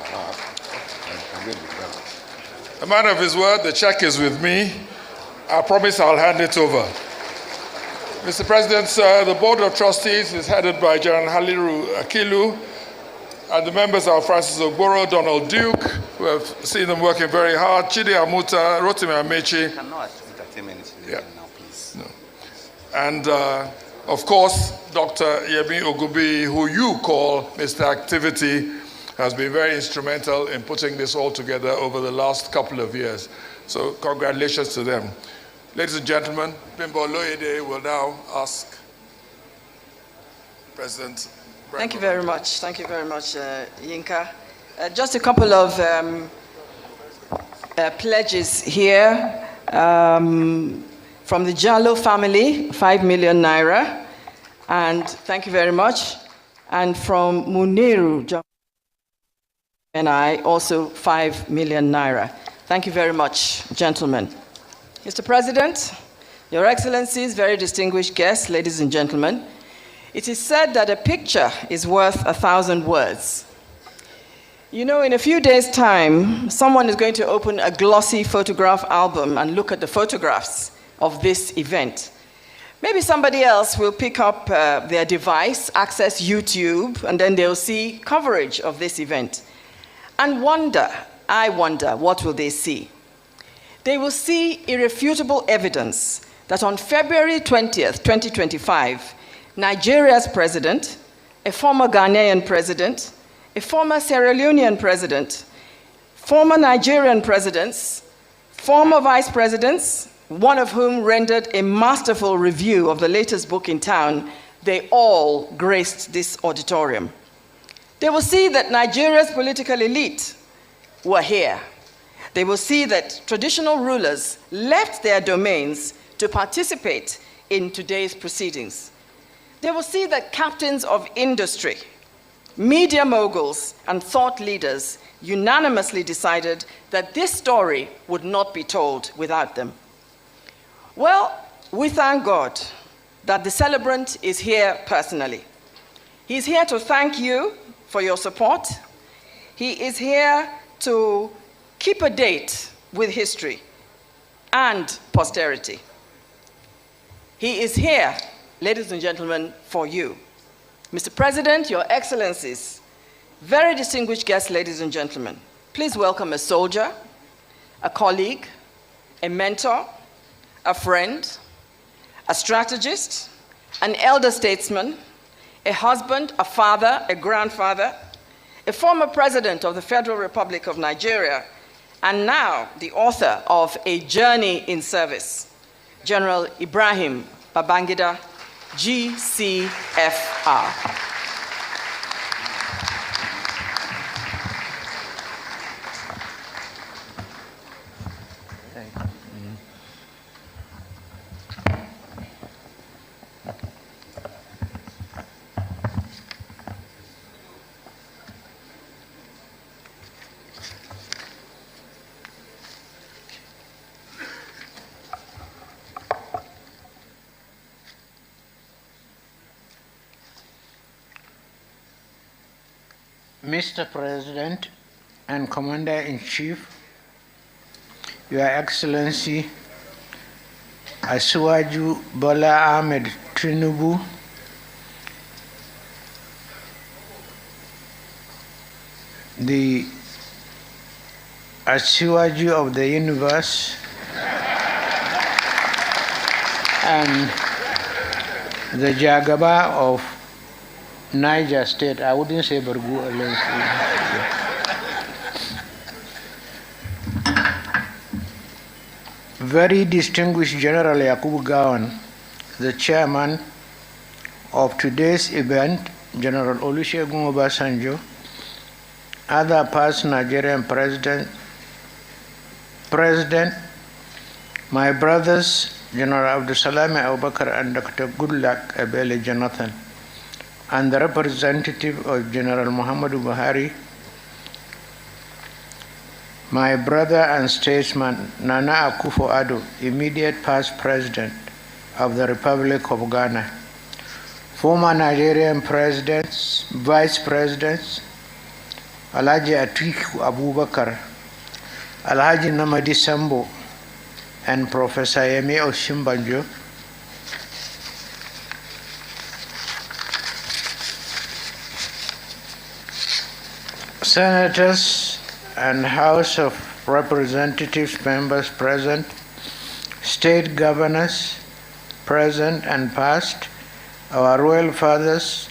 a man of his word, the check is with me. I promise I'll hand it over. Mr. President, sir, the Board of Trustees is headed by General Haliru Akilu, and the members are Francis Ogboro, Donald Duke, who have seen them working very hard, Chidi Amuta, Rotimi Amechi. Cannot entertainment now, please. No. And, of course, Dr. Yemi Ogubi, who you call Mr. Activity, has been very instrumental in putting this all together over the last couple of years. So congratulations to them. Ladies and gentlemen, Bimbo Loyede will now ask President. Thank you very much. Thank you very much, Yinka. Just a couple of pledges here. From the Jallo family, 5 million naira. And thank you very much. And from Muniru and I, also 5 million naira. Thank you very much, gentlemen. Mr. President, Your Excellencies, very distinguished guests, ladies and gentlemen, it is said that a picture is worth 1,000 words. You know, in a few days' time, someone is going to open a glossy photograph album and look at the photographs of this event. Maybe somebody else will pick up their device, access YouTube, and then they'll see coverage of this event. And I wonder, what will they see? They will see irrefutable evidence that on February 20th, 2025, Nigeria's president, a former Ghanaian president, a former Sierra Leonean president, former Nigerian presidents, former vice presidents, one of whom rendered a masterful review of the latest book in town, they all graced this auditorium. They will see that Nigeria's political elite were here. They will see that traditional rulers left their domains to participate in today's proceedings. They will see that captains of industry, media moguls, and thought leaders unanimously decided that this story would not be told without them. Well, we thank God that the celebrant is here personally. He's here to thank you for your support. He is here to keep a date with history and posterity. He is here, ladies and gentlemen, for you. Mr. President, Your Excellencies, very distinguished guests, ladies and gentlemen, please welcome a soldier, a colleague, a mentor, a friend, a strategist, an elder statesman, a husband, a father, a grandfather, a former president of the Federal Republic of Nigeria, and now the author of A Journey in Service, General Ibrahim Babangida, GCFR. Mr. President and Commander-in-Chief, Your Excellency, Asiwaju Bola Ahmed Tinubu, the Asiwaju of the universe, and the Jagaba of Niger State. I wouldn't say Bargu alone. Very distinguished General Yakubu Gawan, the chairman of today's event, General Olusegun Obasanjo, other past Nigerian president, my brothers, General Abdusalami Abubakar and Dr. Goodluck Ebele Jonathan, and the representative of General Muhammadu Buhari, my brother and statesman Nana Akufo-Addo, immediate past president of the Republic of Ghana, former Nigerian presidents, vice presidents, Alhaji Atiku Abubakar, Alhaji Namadi Sambo, and Professor Yemi Osinbajo, senators and House of Representatives members present, state governors present and past, our royal fathers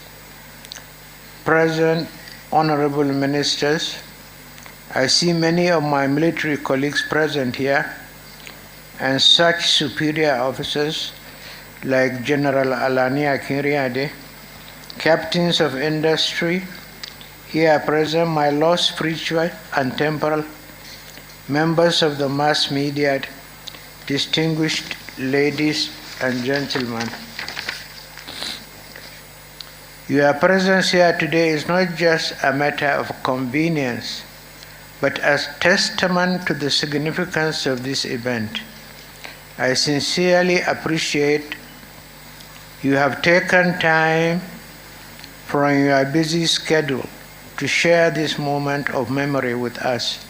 present, honorable ministers. I see many of my military colleagues present here, and such superior officers like General Alani Akinriade, captains of industry, here present, my Lord spiritual and temporal, members of the mass media, distinguished ladies and gentlemen. Your presence here today is not just a matter of convenience, but as testament to the significance of this event. I sincerely appreciate you have taken time from your busy schedule to share this moment of memory with us.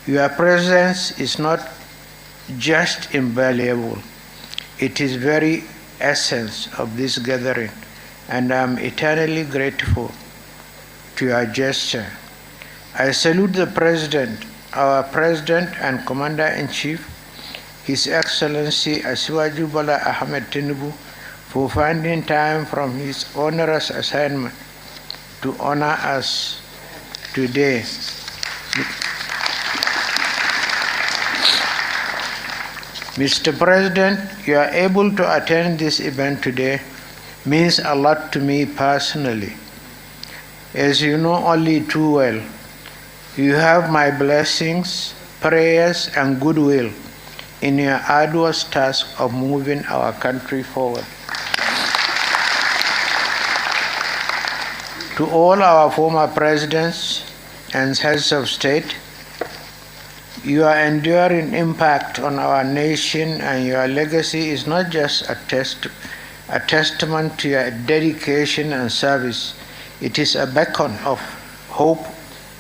Your presence is not just invaluable, it is very essence of this gathering, and I am eternally grateful to your gesture. I salute the President, our President and Commander-in-Chief, His Excellency Asiwaju Bola Ahmed Tinubu for finding time from his onerous assignment to honor us today. Mr. President, you are able to attend this event today means a lot to me personally. As you know only too well, you have my blessings, prayers, and goodwill in your arduous task of moving our country forward. To all our former presidents and heads of state, your enduring impact on our nation and your legacy is not just a testament to your dedication and service, it is a beacon of hope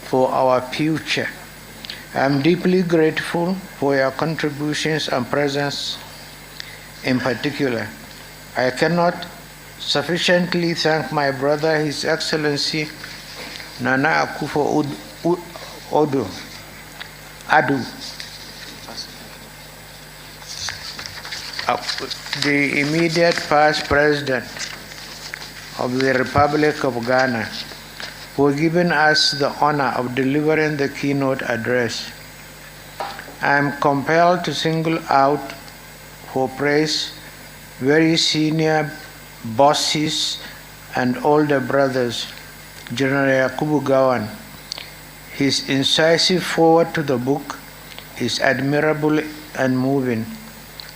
for our future. I am deeply grateful for your contributions and presence in particular. I cannot sufficiently thank my brother, His Excellency Nana Akufo-Addo, the immediate past president of the Republic of Ghana, for giving us the honor of delivering the keynote address. I am compelled to single out for praise very senior bosses and older brothers, General Yakubu Gawan. His incisive foreword to the book is admirable and moving.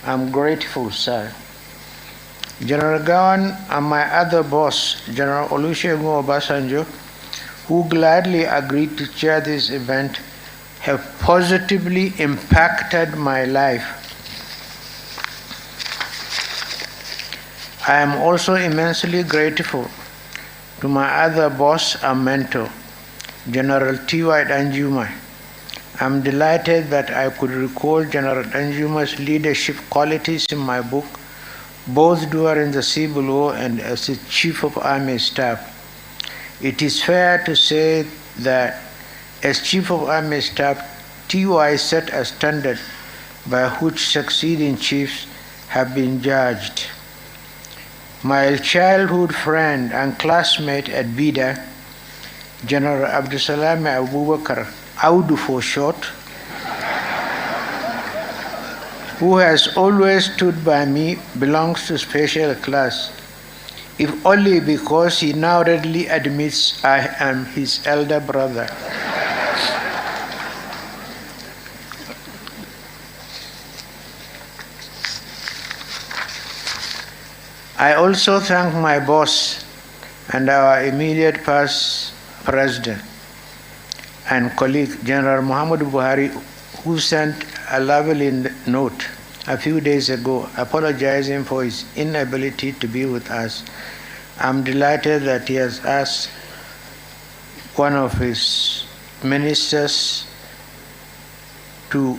I'm grateful, sir. General Gawan and my other boss, General Olusegun Obasanjo, who gladly agreed to chair this event, have positively impacted my life. I am also immensely grateful to my other boss and mentor, General T.Y. Danjuma. I'm delighted that I could recall General Danjuma's leadership qualities in my book, both during the Civil War and as the Chief of Army Staff. It is fair to say that as Chief of Army Staff, T.Y. set a standard by which succeeding chiefs have been judged. My childhood friend and classmate at Bida, General Abdusalam Abubakar, Audu for short, who has always stood by me, belongs to special class, if only because he now readily admits I am his elder brother. I also thank my boss and our immediate past president and colleague, General Muhammadu Buhari, who sent a lovely note a few days ago apologizing for his inability to be with us. I'm delighted that he has asked one of his ministers to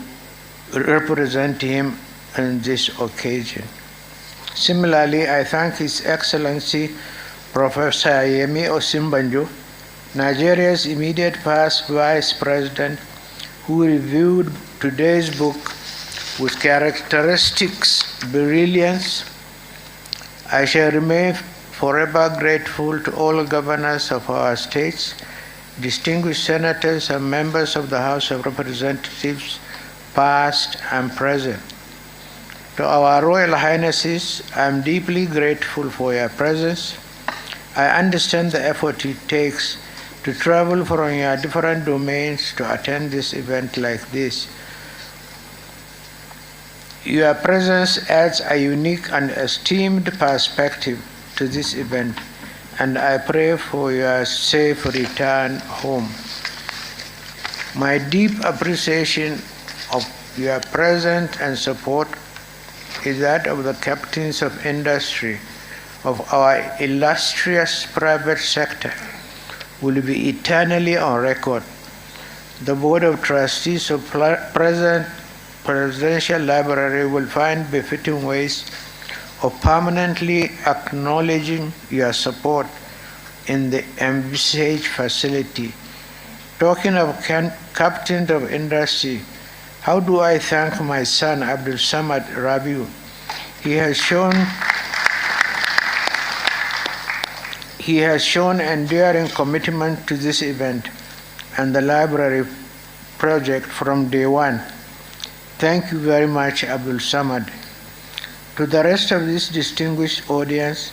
represent him on this occasion. Similarly, I thank His Excellency Professor Yemi Osinbajo, Nigeria's immediate past Vice President, who reviewed today's book with characteristics brilliance. I shall remain forever grateful to all governors of our states, distinguished senators and members of the House of Representatives, past and present. To our Royal Highnesses, I am deeply grateful for your presence. I understand the effort it takes to travel from your different domains to attend this event like this. Your presence adds a unique and esteemed perspective to this event, and I pray for your safe return home. My deep appreciation of your presence and support is that of the captains of industry of our illustrious private sector will be eternally on record. The Board of Trustees of Presidential Library will find befitting ways of permanently acknowledging your support in the envisaged facility. Talking of captains of industry, How do I thank my son, Abdul Samad Rabiu? He has shown enduring commitment to this event and the library project from day one. Thank you very much, Abdul Samad. To the rest of this distinguished audience,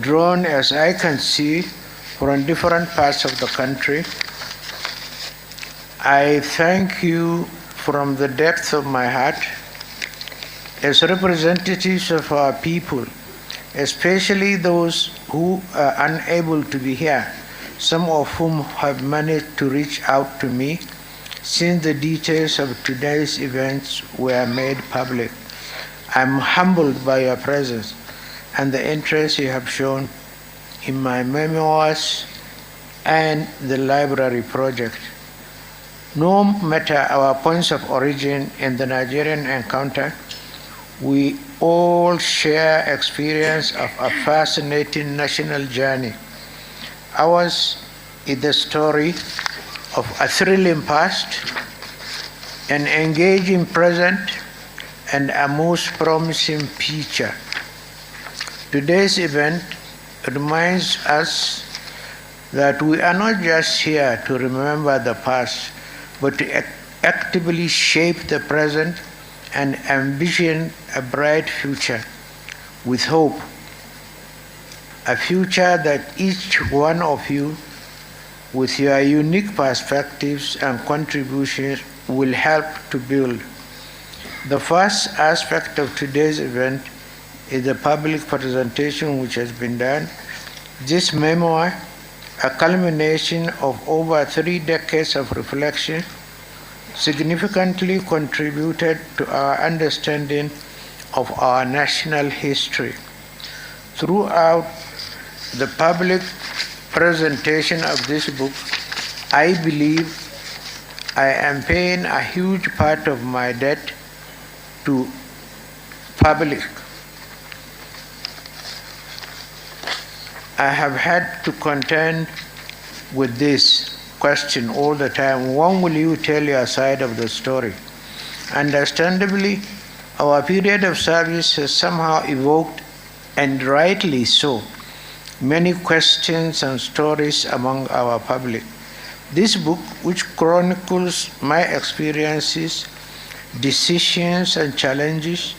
drawn as I can see from different parts of the country, I thank you from the depth of my heart as representatives of our people, especially those who are unable to be here, some of whom have managed to reach out to me since the details of today's events were made public. I'm humbled by your presence and the interest you have shown in my memoirs and the library project. No matter our points of origin in the Nigerian encounter, we all share experience of a fascinating national journey. Ours is the story of a thrilling past, an engaging present, and a most promising future. Today's event reminds us that we are not just here to remember the past, but to actively shape the present and envision a bright future with hope, a future that each one of you, with your unique perspectives and contributions, will help to build. The first aspect of today's event is the public presentation which has been done. This memoir, a culmination of over 3 decades of reflection, significantly contributed to our understanding of our national history. Throughout the public presentation of this book, I believe I am paying a huge part of my debt to public. I have had to contend with this question all the time. When will you tell your side of the story? Understandably, our period of service has somehow evoked, and rightly so, many questions and stories among our public. This book, which chronicles my experiences, decisions, and challenges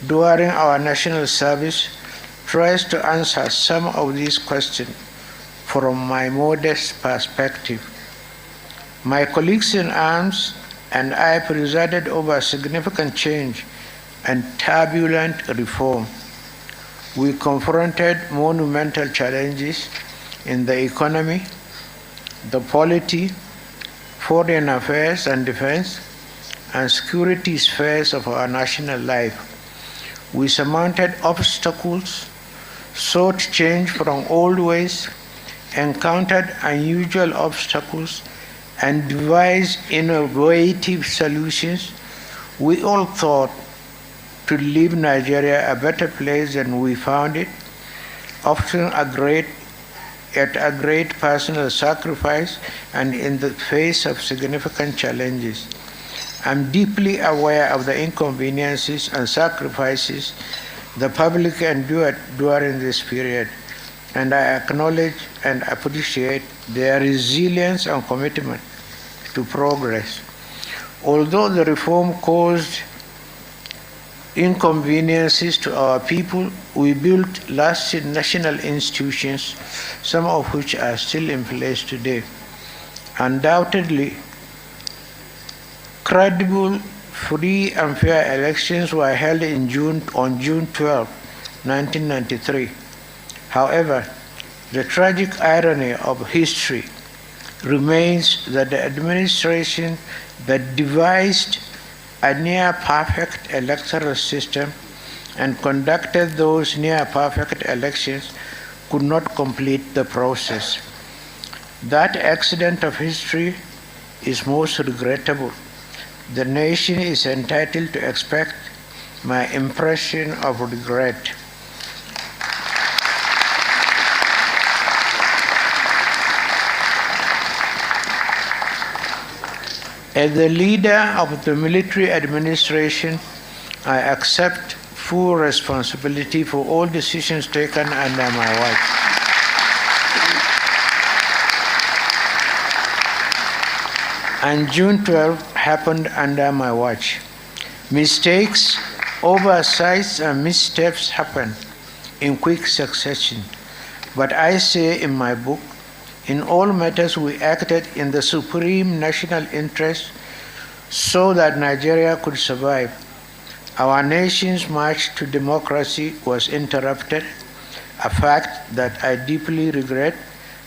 during our national service, tries to answer some of these questions from my modest perspective. My colleagues in arms and I presided over significant change and turbulent reform. We confronted monumental challenges in the economy, the polity, foreign affairs and defense, and security spheres of our national life. We surmounted obstacles, sought change from old ways, encountered unusual obstacles, and devised innovative solutions. We all thought to leave Nigeria a better place than we found it, often at a great personal sacrifice and in the face of significant challenges. I'm deeply aware of the inconveniences and sacrifices the public endured during this period, and I acknowledge and appreciate their resilience and commitment to progress. Although the reform caused inconveniences to our people, we built lasting national institutions, some of which are still in place today. Undoubtedly, credible, free and fair elections were held on June 12, 1993. However, the tragic irony of history remains that the administration that devised a near-perfect electoral system and conducted those near-perfect elections could not complete the process. That accident of history is most regrettable. The nation is entitled to expect my impression of regret. As the leader of the military administration, I accept full responsibility for all decisions taken under my watch. And June 12 happened under my watch. Mistakes, oversights, and missteps happen in quick succession. But I say in my book, in all matters we acted in the supreme national interest so that Nigeria could survive. Our nation's march to democracy was interrupted, a fact that I deeply regret,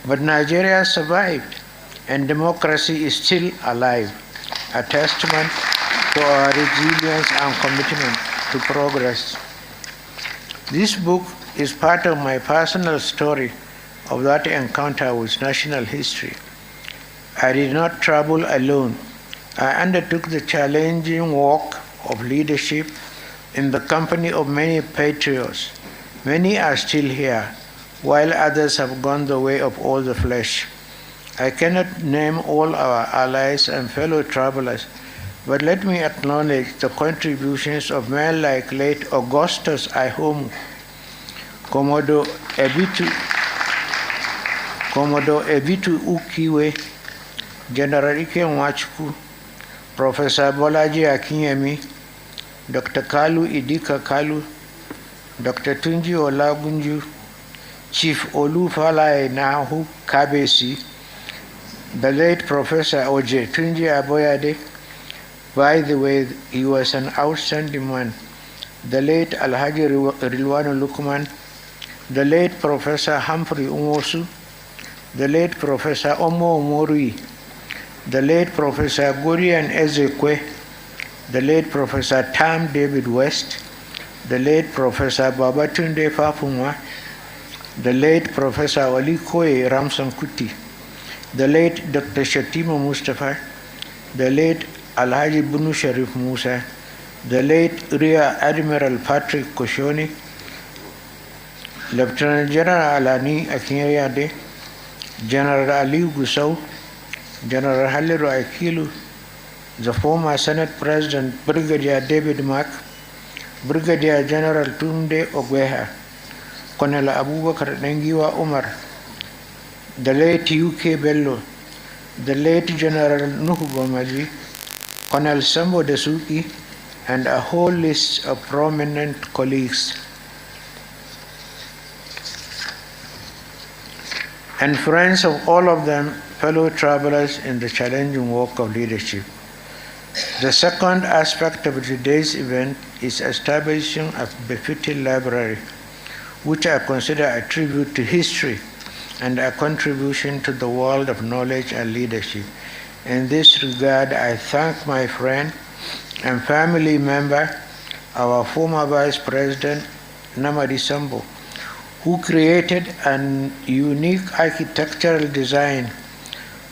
but Nigeria survived and democracy is still alive, a testament to our resilience and commitment to progress. This book is part of my personal story of that encounter with national history. I did not travel alone. I undertook the challenging work of leadership in the company of many patriots. Many are still here, while others have gone the way of all the flesh. I cannot name all our allies and fellow travelers, but let me acknowledge the contributions of men like late Augustus Ihomu, Commodore Ebitu Ukiwe, General Ike Nwachukwu, Professor Bolaji Akinyemi, Dr. Kalu Idika Kalu, Dr. Tunji Olagunju, Chief Olufalaye Nahu Kabesi, the late Professor Oje Tunji Aboyade. By the way, he was an outstanding man. The late Alhaji Rilwanu Lukman, the late Professor Humphrey Umosu, the late Professor Omo Omorui, the late Professor Gurian Ezekwe, the late Professor Tam David West, the late Professor Babatunde Fafumwa, the late Professor Olikoye Ramson Kuti, the late Dr. Shatima Mustafa, the late Alhaji Bunu Sharif Musa, the late Rear Admiral Patrick Koshoni, Lieutenant General Alani Akinyeriade, General Ali Gusau, General Haliru Akilu, the former Senate President Brigadier David Mack, Brigadier General Tunde Ogweha, Colonel Abubakar Nengiwa Umar, the late UK Bello, the late General Nuhu Gomaji, Colonel Sambo Dasuki, and a whole list of prominent colleagues. And friends of all of them, fellow travelers in the challenging work of leadership. The second aspect of today's event is establishing a befitting library, which I consider a tribute to history and a contribution to the world of knowledge and leadership. In this regard, I thank my friend and family member, our former Vice President, Namadi Sambo, who created a unique architectural design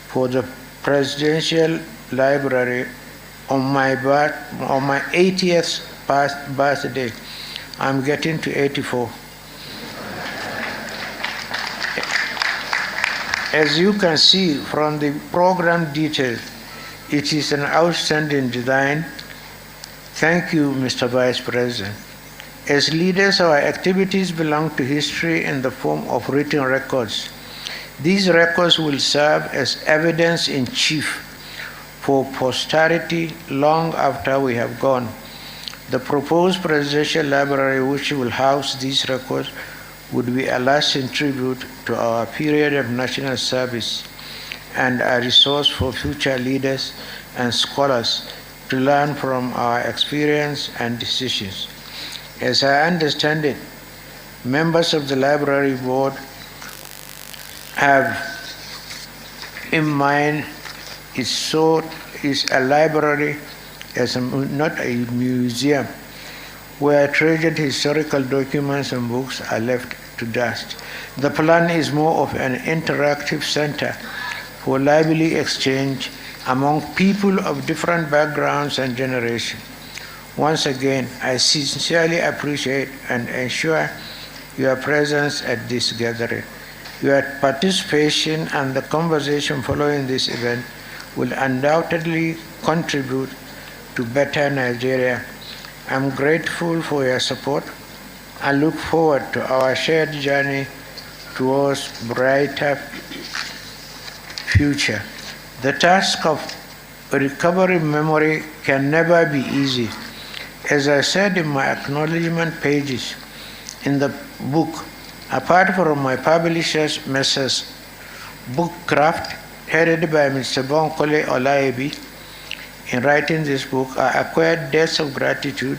for the Presidential Library on my 80th birthday. I'm getting to 84. As you can see from the program details, it is an outstanding design. Thank you, Mr. Vice President. As leaders, our activities belong to history in the form of written records. These records will serve as evidence in chief for posterity long after we have gone. The proposed presidential library, which will house these records, would be a lasting tribute to our period of national service and a resource for future leaders and scholars to learn from our experience and decisions. As I understand it, members of the library board have in mind is a library as not a museum where treasured historical documents and books are left to dust. The plan is more of an interactive center for lively exchange among people of different backgrounds and generations. Once again, I sincerely appreciate and ensure your presence at this gathering. Your participation and the conversation following this event will undoubtedly contribute to better Nigeria. I'm grateful for your support and look forward to our shared journey towards brighter future. The task of recovering memory can never be easy. As I said in my acknowledgement pages in the book, apart from my publishers, Messrs. Bookcraft, headed by Mr. Bonkole Olaibi, in writing this book, I acquired debts of gratitude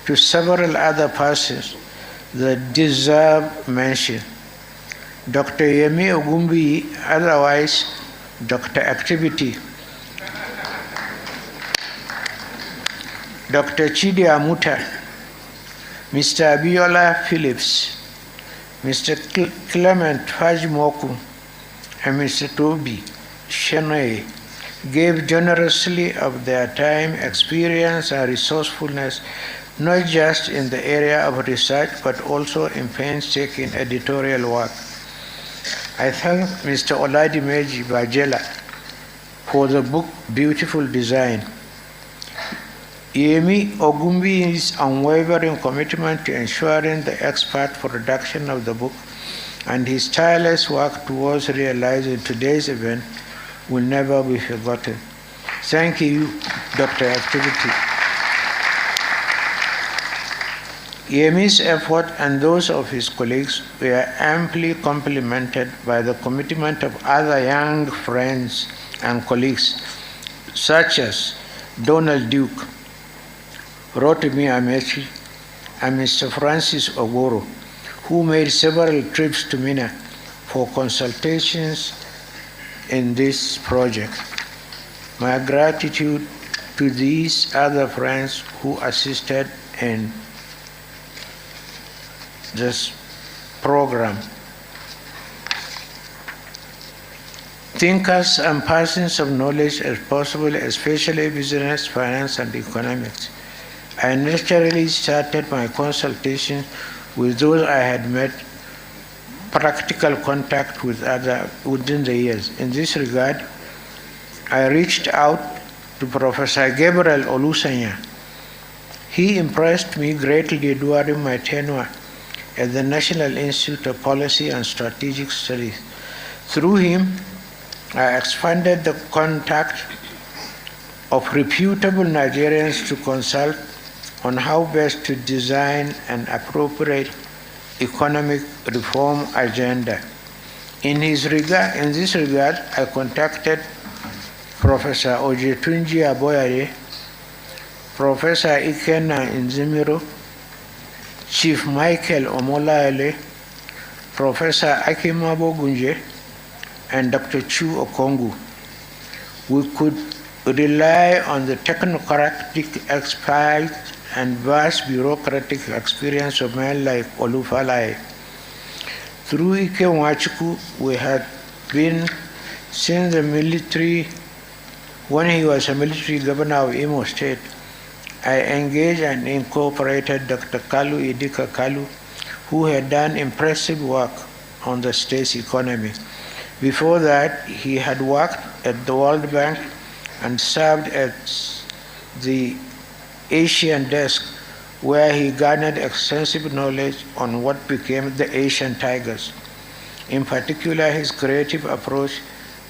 to several other persons that deserve mention. Dr. Yemi Ogumbi, otherwise Dr. Activity, Dr. Chidi Amuta, Mr. Abiola Phillips, Mr. Clement Fajimoku, and Mr. Toby Shenoy gave generously of their time, experience, and resourcefulness, not just in the area of research, but also in painstaking editorial work. I thank Mr. Oladimeji Bajela for the book's beautiful design. Yemi Ogumbi's unwavering commitment to ensuring the expert production of the book and his tireless work towards realizing today's event will never be forgotten. Thank you, Dr. Activity. Yemi's effort and those of his colleagues were amply complemented by the commitment of other young friends and colleagues, such as Donald Duke, Rotimi Amechi, and Mr. Francis Ogoro, who made several trips to Mina for consultations in this project. My gratitude to these other friends who assisted in this program. Thinkers and persons of knowledge as possible, especially business, finance, and economics. I naturally started my consultation with those I had met practical contact with within the years. In this regard, I reached out to Professor Gabriel Olusanya. He impressed me greatly during my tenure at the National Institute of Policy and Strategic Studies. Through him, I expanded the contact of reputable Nigerians to consult on how best to design an appropriate economic reform agenda. In this regard, I contacted Professor Ojetunji Aboyare, Professor Ikena Nzimiro, Chief Michael Omolaele, Professor Akimabo Gunje, and Dr. Chu Okongu. We could rely on the technocratic expertise and vast bureaucratic experience of men like Olufalaye. Through Ike Nwachukwu, we had been since the military, when he was a military governor of Imo State. I engaged and incorporated Dr. Kalu Idika Kalu, who had done impressive work on the state's economy. Before that, he had worked at the World Bank and served as the Asian desk, where he garnered extensive knowledge on what became the Asian Tigers. In particular, his creative approach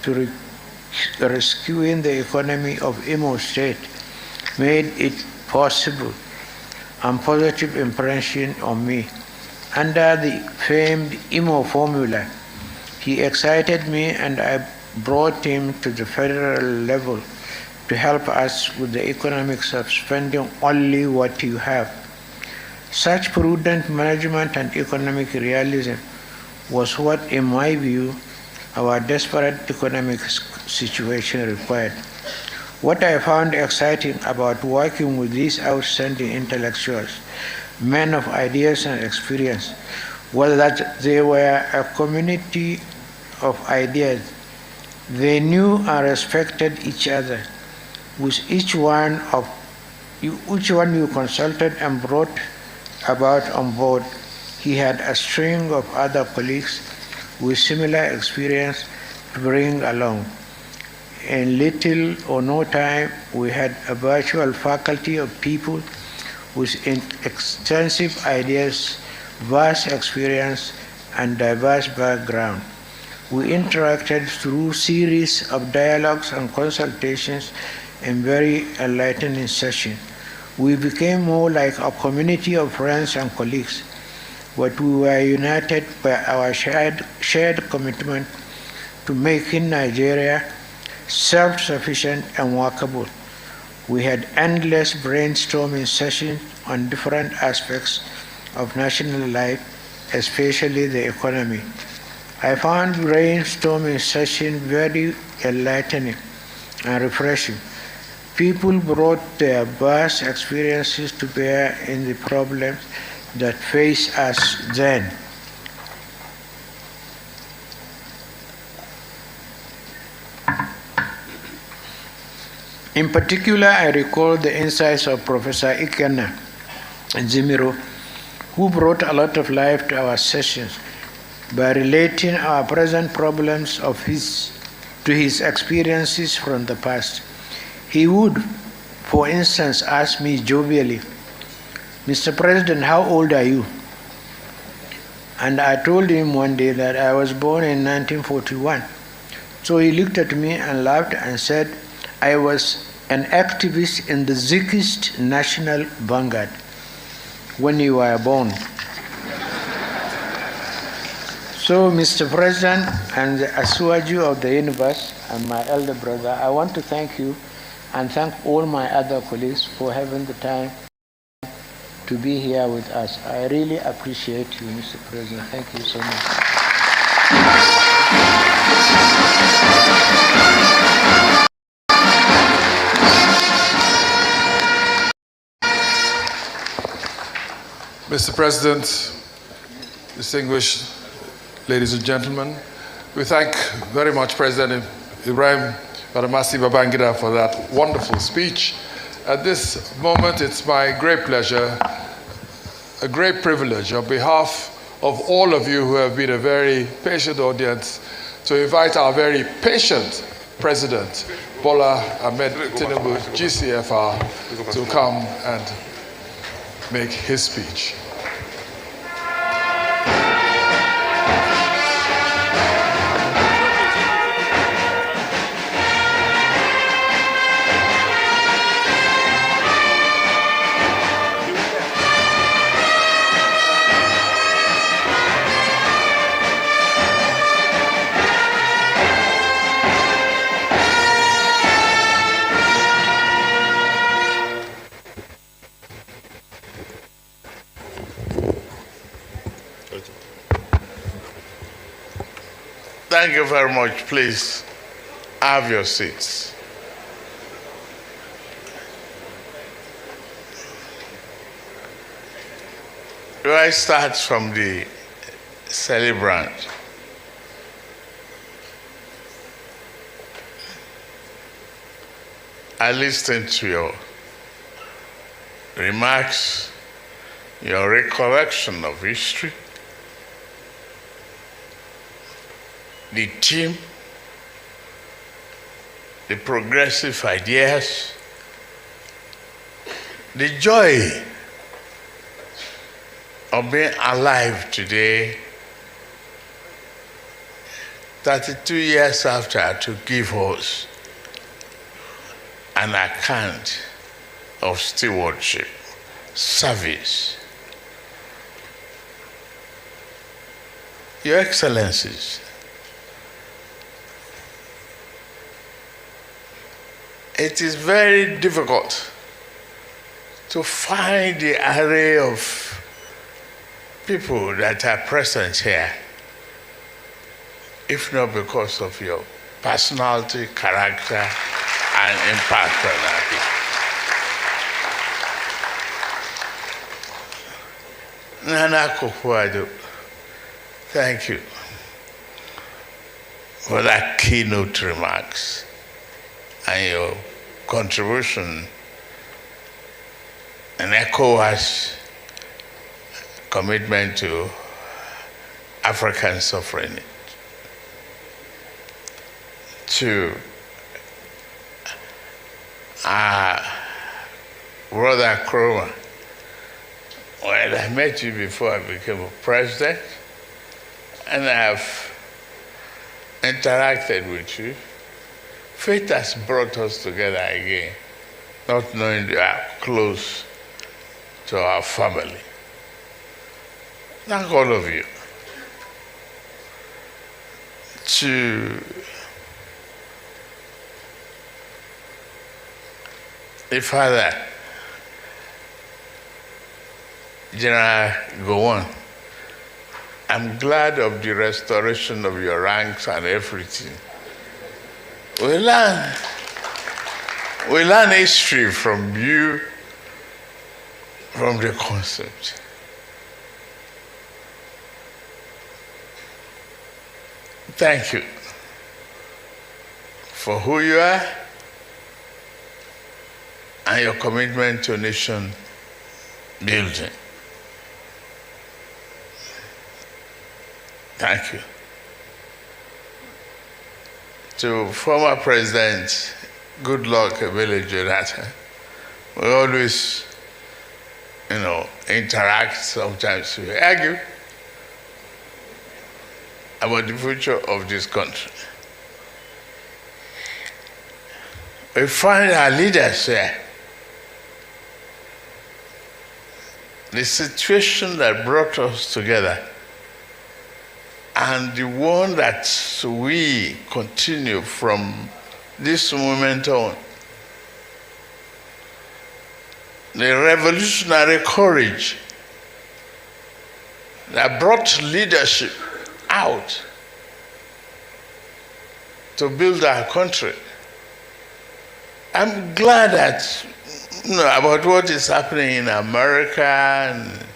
to rescuing the economy of Imo State made it possible and positive impression on me. Under the famed Imo formula, he excited me and I brought him to the federal level to help us with the economics of spending only what you have. Such prudent management and economic realism was what, in my view, our desperate economic situation required. What I found exciting about working with these outstanding intellectuals, men of ideas and experience, was that they were a community of ideas. They knew and respected each other. With each one you consulted and brought about on board, he had a string of other colleagues with similar experience to bring along. in little or no time, we had a virtual faculty of people with extensive ideas, vast experience, and diverse background. We interacted through series of dialogues and consultations in very enlightening sessions. We became more like a community of friends and colleagues, but we were united by our shared commitment to making Nigeria self-sufficient and workable. We had endless brainstorming sessions on different aspects of national life, especially the economy. I found brainstorming sessions very enlightening and refreshing. People brought their vast experiences to bear in the problems that face us then. In particular, I recall the insights of Professor Ikenna Zimiro, who brought a lot of life to our sessions by relating our present problems to his experiences from the past. He would, for instance, ask me jovially, "Mr. President, how old are you?" And I told him one day that I was born in 1941. So he looked at me and laughed and said, "I was an activist in the Zikist National Vanguard when you were born." So, Mr. President and the Asuwaju of the universe and my elder brother, I want to thank you and thank all my other colleagues for having the time to be here with us. I really appreciate you, Mr. President. Thank you so much. Mr. President, distinguished ladies and gentlemen, we thank very much President Ibrahim Badamasi Babangida for that wonderful speech. At this moment, it's my great pleasure, a great privilege on behalf of all of you who have been a very patient audience to invite our very patient President, Bola Ahmed Tinubu, GCFR, to come and make his speech. Thank you very much. Please have your seats. Do I start from the celebrant? I listened to your remarks, your recollection of history, the team, the progressive ideas, the joy of being alive today, 32 years after, to give us an account of stewardship, service. Your Excellencies, it is very difficult to find the array of people that are present here, if not because of your personality, character, and impact on our people. Nana Akufo-Addo, thank you for that keynote remarks and your contribution and ECOWAS commitment to African sovereignty, to Brother Kroma, when I met you before I became a president, and I have interacted with you, fate has brought us together again, not knowing you are close to our family. Thank all of you. To the father, General Gowon, I'm glad of the restoration of your ranks and everything. We learn history from you, from the concept. Thank you for who you are and your commitment to nation building. Thank you. To former President Goodluck Ebele Jonathan, we always, interact, sometimes we argue about the future of this country. We find our leaders here. The situation that brought us together and the one that we continue from this moment on. The revolutionary courage that brought leadership out to build our country. I'm glad that about what is happening in America and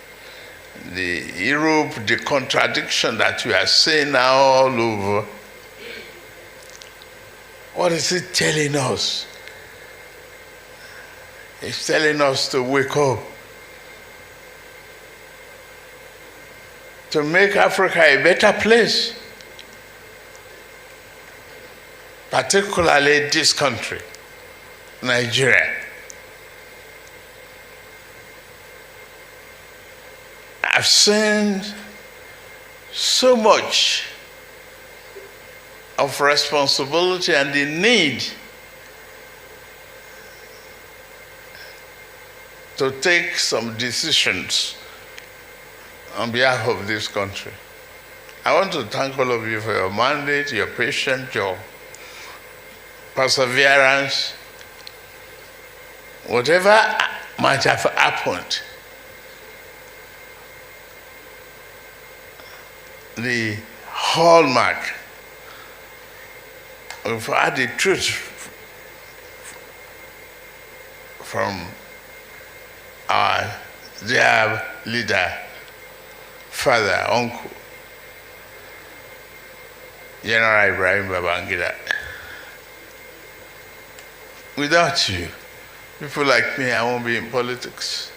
Europe, the contradiction that we are seeing now all over. What is it telling us? It's telling us to wake up, to make Africa a better place, particularly this country, Nigeria. I've seen so much of responsibility and the need to take some decisions on behalf of this country. I want to thank all of you for your mandate, your patience, your perseverance. Whatever might have happened, the hallmark of the truth from our dear leader, father, uncle, General Ibrahim Babangida. Without you, people like me, I won't be in politics.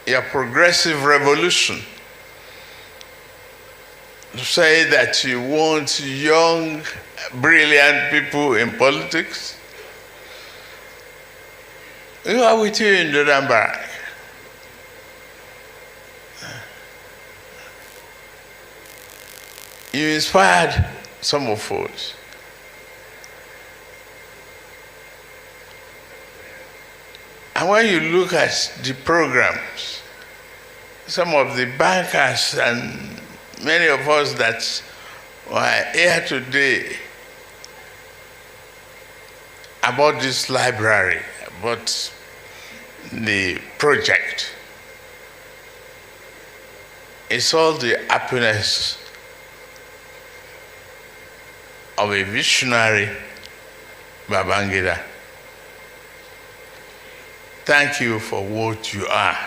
Your progressive revolution, to say that you want young, brilliant people in politics. We are with you in the Barak. You inspired some of us. And when you look at the programs, some of the bankers and many of us that were here today about this library, about the project, it's all the happiness of a visionary Babangida. Thank you for what you are.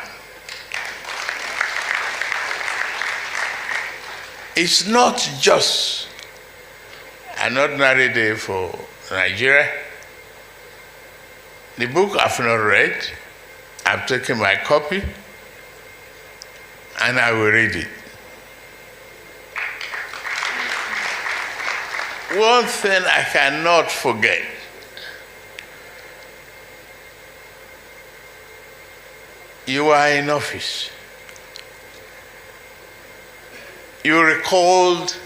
It's not just an ordinary day for Nigeria. The book I've not read, I've taken my copy and I will read it. One thing I cannot forget. You were in office. You recalled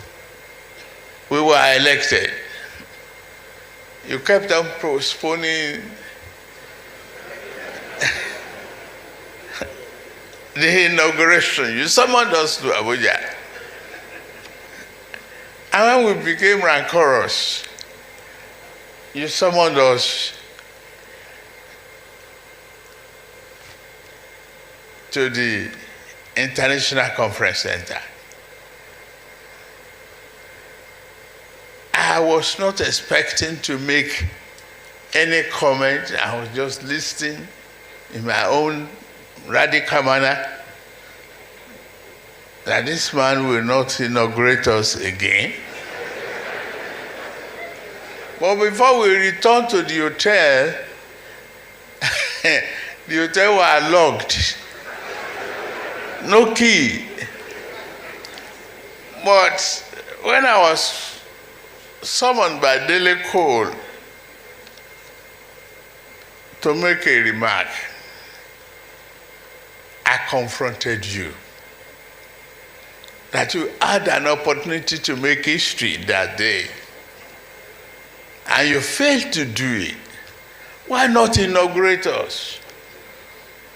we were elected. You kept on postponing the inauguration. You summoned us to Abuja. And when we became rancorous, you summoned us to the International Conference Center. I was not expecting to make any comment. I was just listening in my own radical manner that this man will not inaugurate us again. But before we returned to the hotel, the hotel was locked. No key. But when I was summoned by Daily Cole to make a remark, I confronted you. That you had an opportunity to make history that day, and you failed to do it. Why not inaugurate us?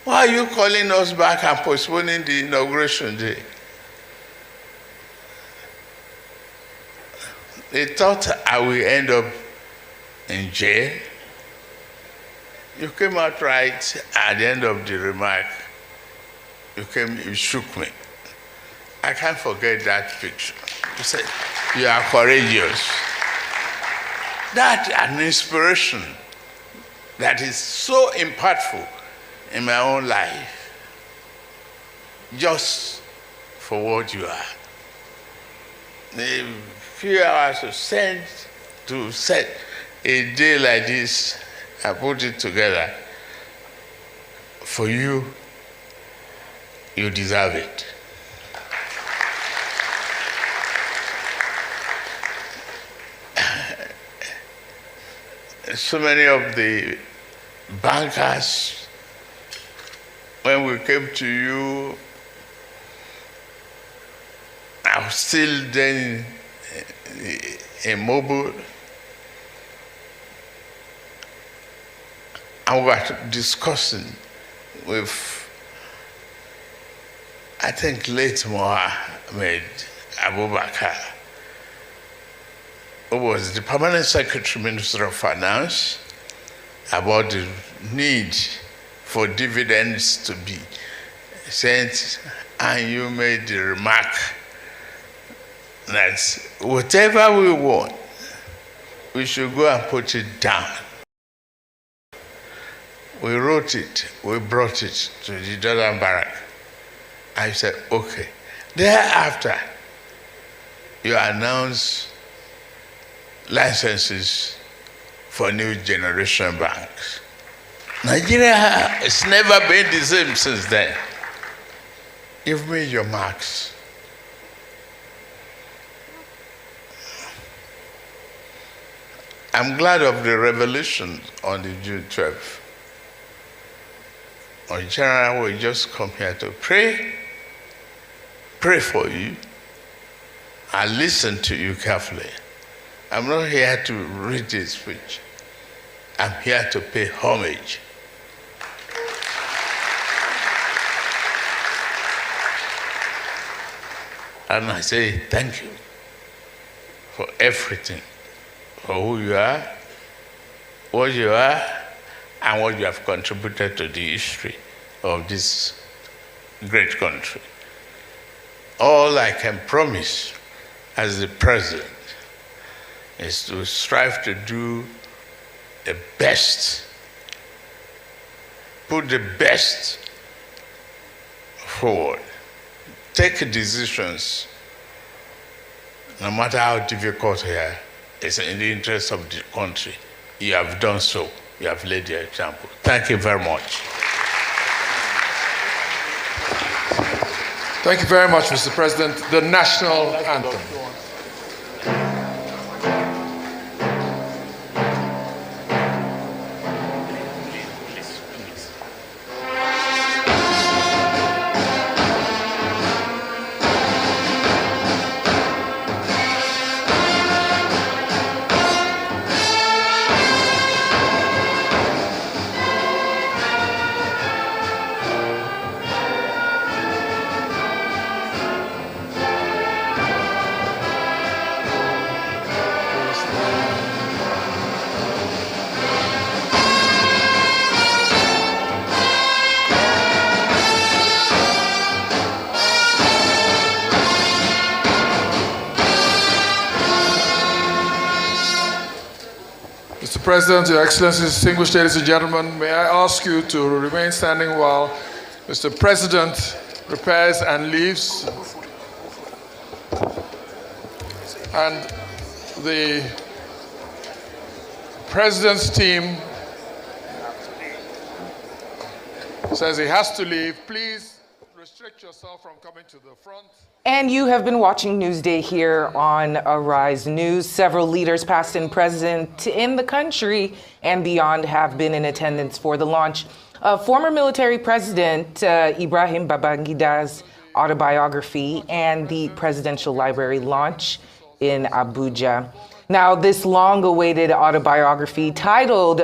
Why are you calling us back and postponing the inauguration day? They thought I will end up in jail. You came out right at the end of the remark. You shook me. I can't forget that picture. You said, you are courageous. That's an inspiration that is so impactful in my own life, just for what you are. A few hours to set a day like this, I put it together. For you, you deserve it. So many of the bankers, when we came to you, I was still then immobile. And we were discussing with, I think, late Mohammed Abubakar, who was the Permanent Secretary, Minister of Finance, about the need for dividends to be sent, and you made the remark that whatever we want, we should go and put it down. We wrote it, we brought it to the Jordan Barrack. I said, okay. Thereafter, you announced licenses for new generation banks. Nigeria has never been the same since then. You've made your marks. I'm glad of the revelation on the June 12th. In general, we just come here to pray for you, and listen to you carefully. I'm not here to read this speech. I'm here to pay homage. And I say thank you for everything, for who you are, what you are, and what you have contributed to the history of this great country. All I can promise as the president is to strive to do the best, put the best forward, take decisions, no matter how difficult here, it's in the interest of the country. You have done so. You have laid the example. Thank you very much. Thank you very much, Mr. President. The national anthem. Mr. President, Your Excellencies, distinguished ladies and gentlemen, may I ask you to remain standing while Mr. President prepares and leaves. And the President's team says he has to leave. Please restrict yourself from coming to the front. And you have been watching Newsday here on Arise News. Several leaders, past and present, in the country and beyond have been in attendance for the launch of former military President Ibrahim Babangida's autobiography and the Presidential Library launch in Abuja. Now, this long-awaited autobiography titled